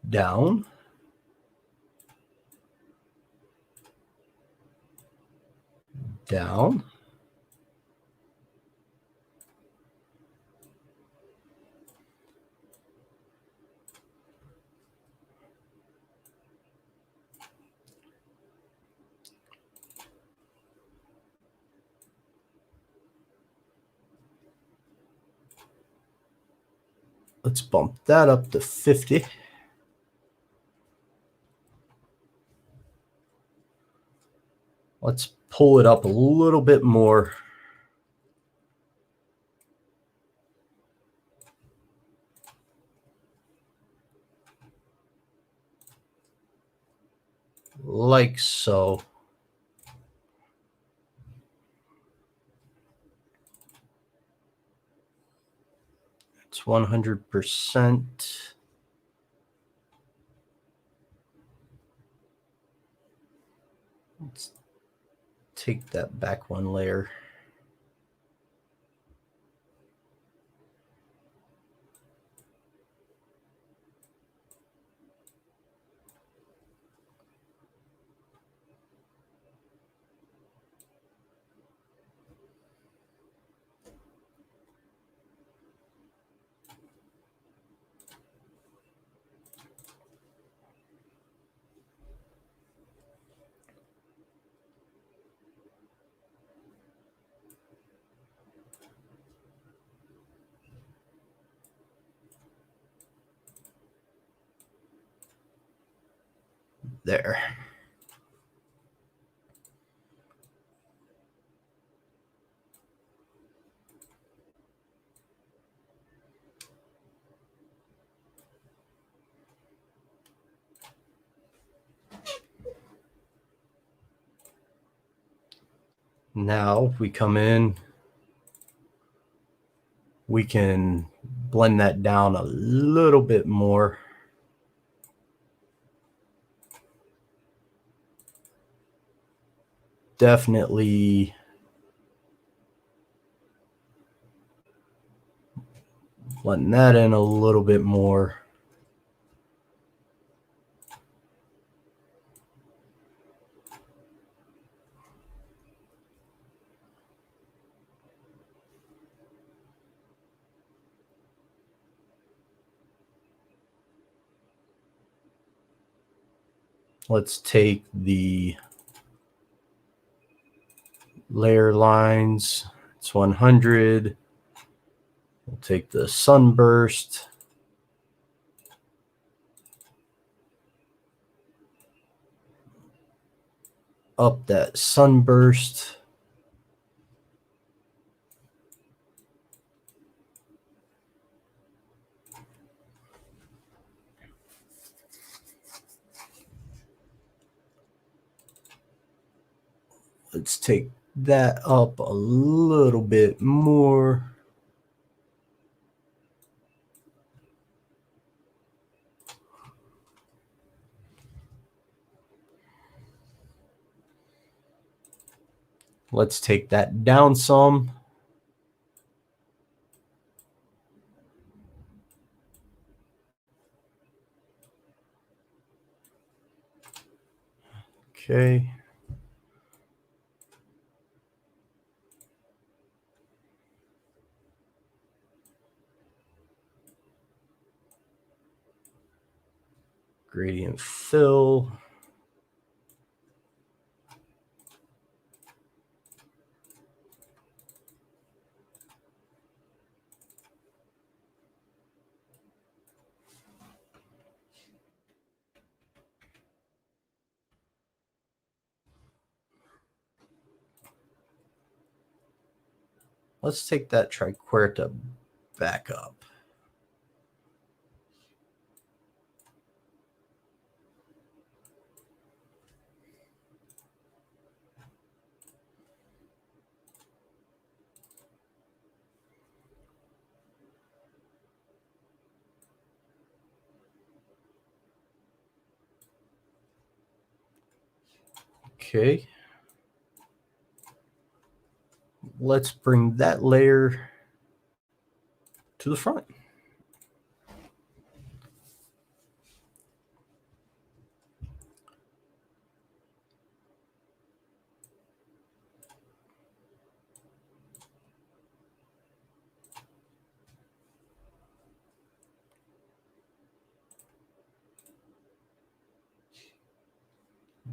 down. Down. Let's bump that up to 50. Let's pull it up a little bit more. Like so. It's 100%. Let's take that back one layer. There. Now we come in, we can blend that down a little bit more. Definitely blend that in a little bit more. Let's take the layer lines. It's 100. We'll take the sunburst. up that sunburst. Let's take that up a little bit more. Let's take that down some. Okay. Gradient fill. Let's take that triquarta back up. Okay. Let's bring that layer to the front.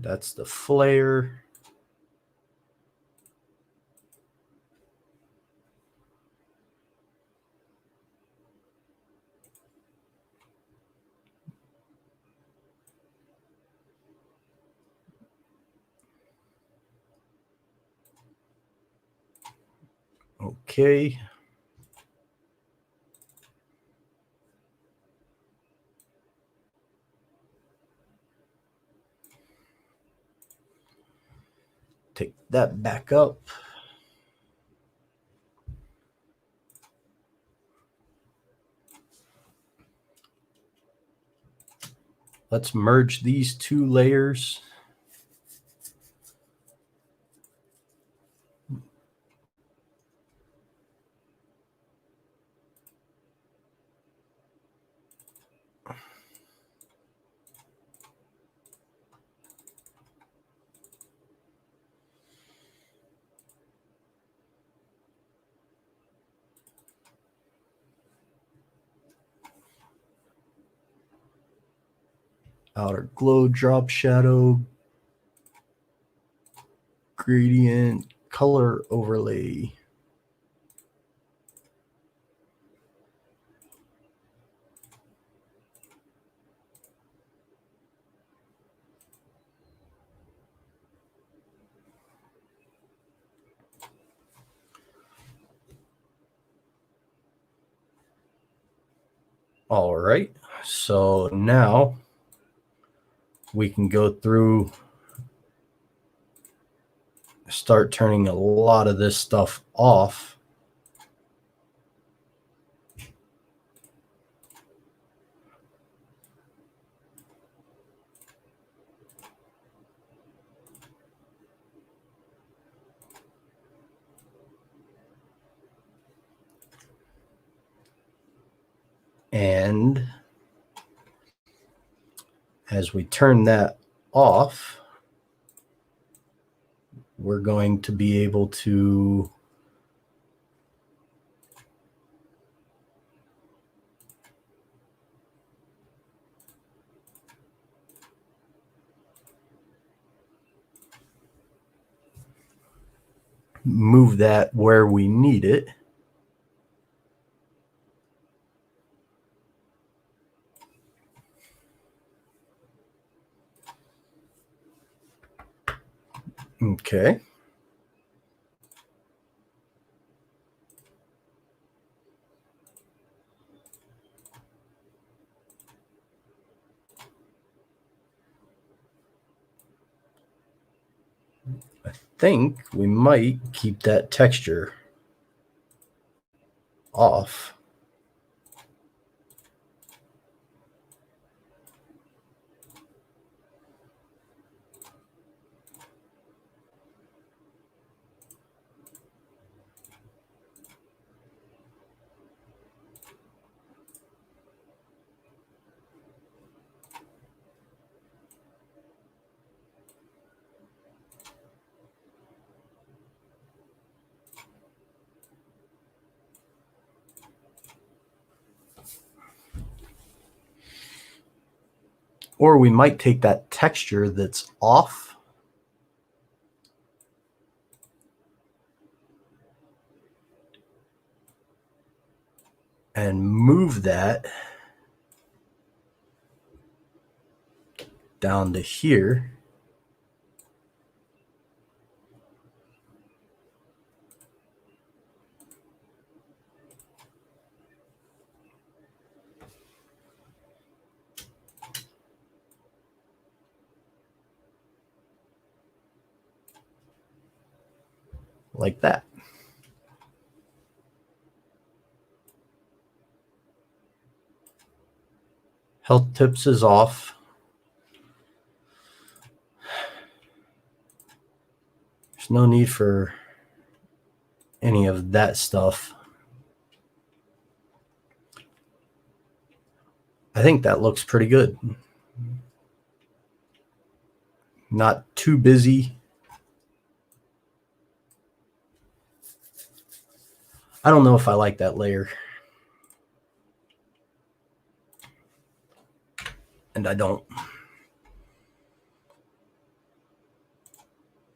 That's the flare. Okay. Take that back up. Let's merge these two layers. Outer glow, drop shadow, gradient, color overlay. All right. So now we can go through, start turning a lot of this stuff off. And as we turn that off, we're going to be able to move that where we need it. Okay. I think we might keep that texture off. Or we might take that texture that's off and move that down to here. Like that. Health tips is off. There's no need for any of that stuff. I think that looks pretty good. Not too busy. I don't know if I like that layer. And I don't.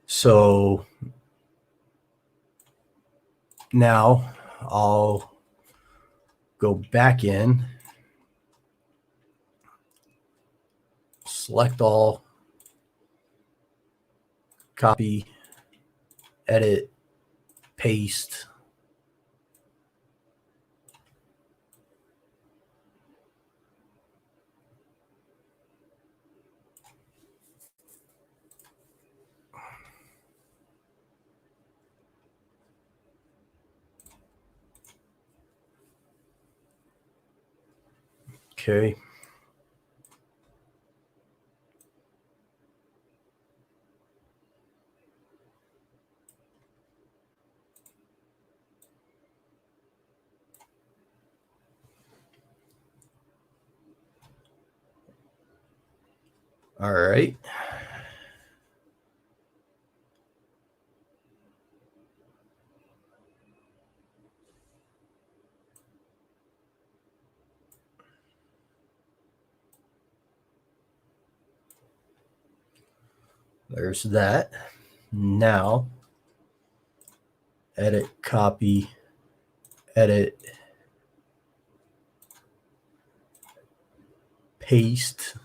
So now I'll go back in, select all, copy, edit, paste. Okay. All right. There's that. Now, edit, copy, edit, paste.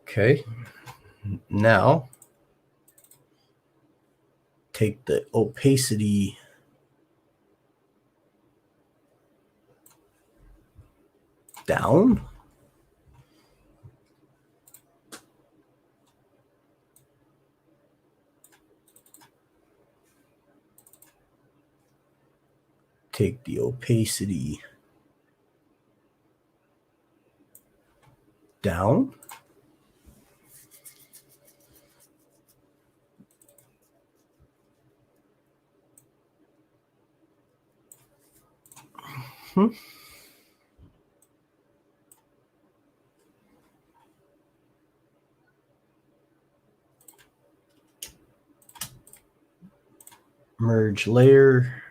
Okay. Now, take the opacity down. Take the opacity down. Hmm. merge layer.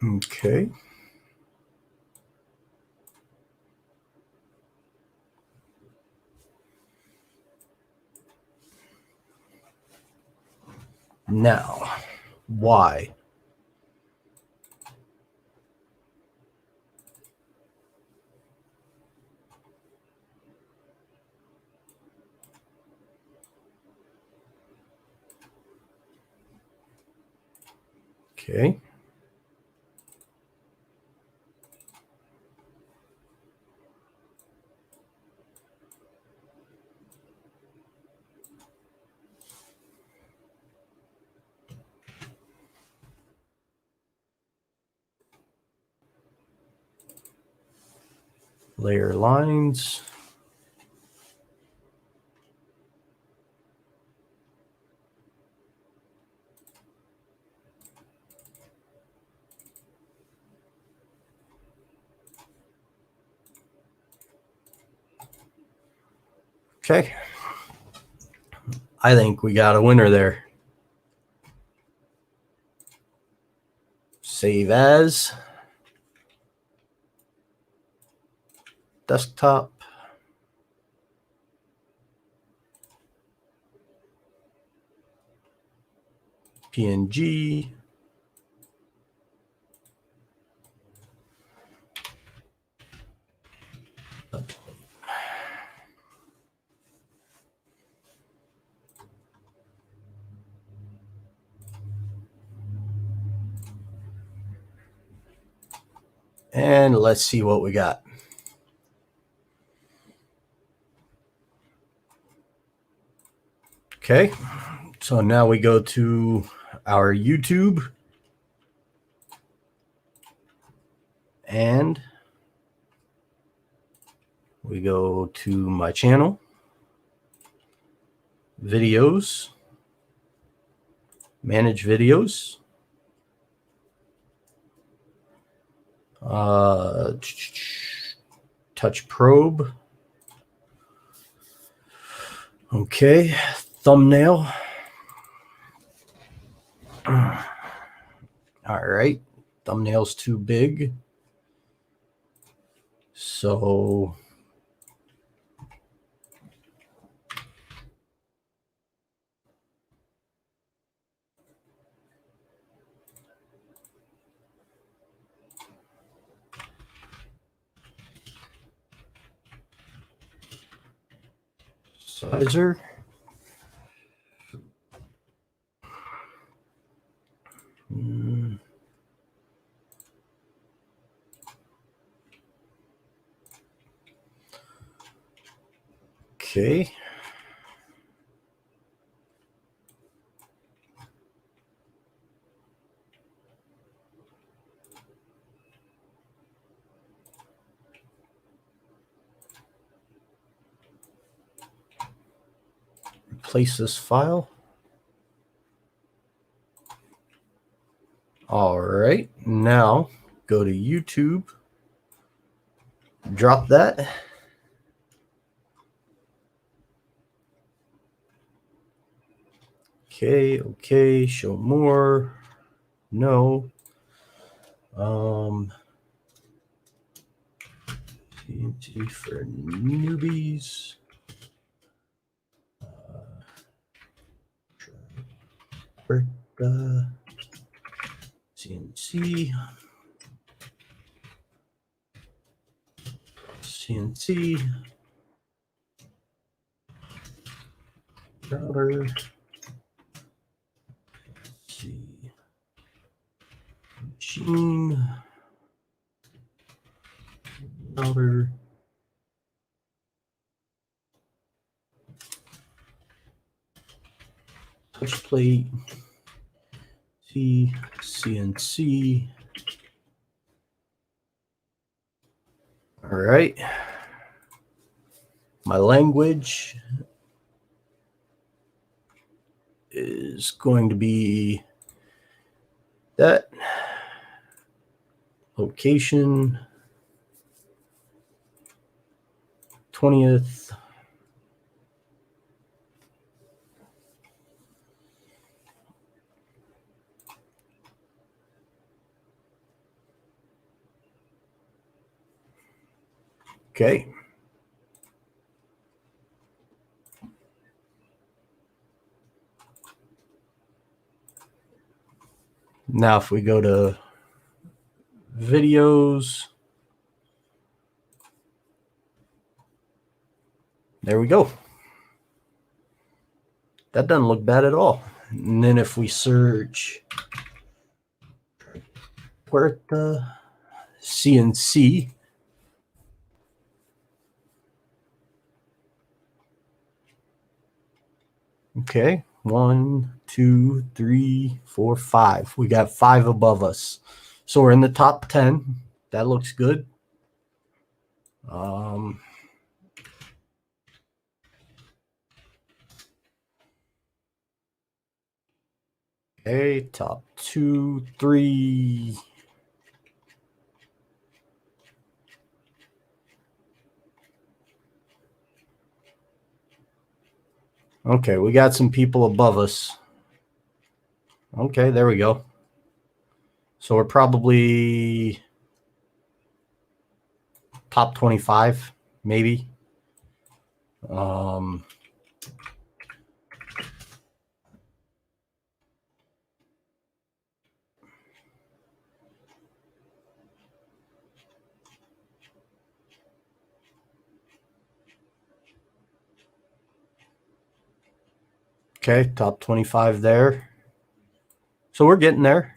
Okay. Now, why? Okay. Layer lines. Okay. I think we got a winner there. Save as. Desktop. PNG. And let's see what we got. Okay, so now we go to our YouTube and we go to my channel, videos, manage videos, touch probe. Okay, thumbnail. All right, thumbnail's too big. So sizer. Okay. Replace this file. All right, now go to YouTube, drop that. Okay, show more. No. CNC for newbies. CNC. CNC. Router. C. Machine. Router. Touch plate. C. CNC. All right. My language is going to be that. Location 20th. Okay. Now, if we go to videos, there we go. That doesn't look bad at all. And then if we search Puerta CNC, okay, 1, 2, 3, 4, 5. We got 5 above us. So we're in the top 10. That looks good. Okay, top 2, 3. Okay, we got some people above us. Okay, there we go. So we're probably top 25, maybe. Okay, top 25 there. So we're getting there.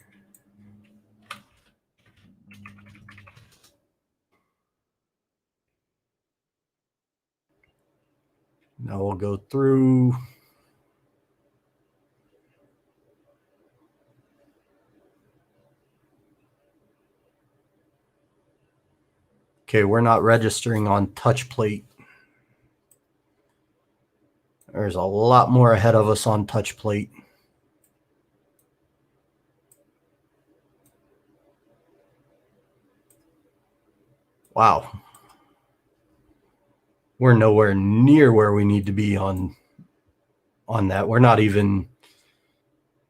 Now we'll go through. Okay, we're not registering on touch plate. There's a lot more ahead of us on touch plate. Wow. We're nowhere near where we need to be on that. We're not even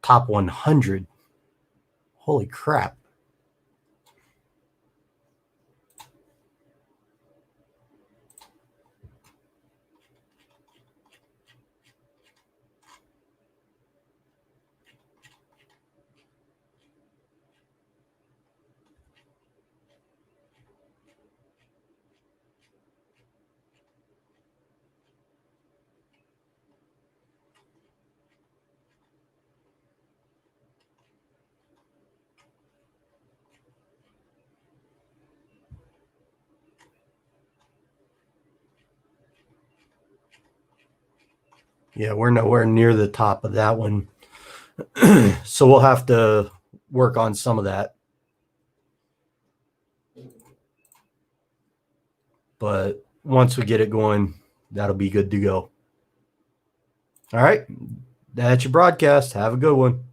top 100. Holy crap. Yeah, we're nowhere near the top of that one. So we'll have to work on some of that. But once we get it going, that'll be good to go. All right. That's your broadcast. Have a good one.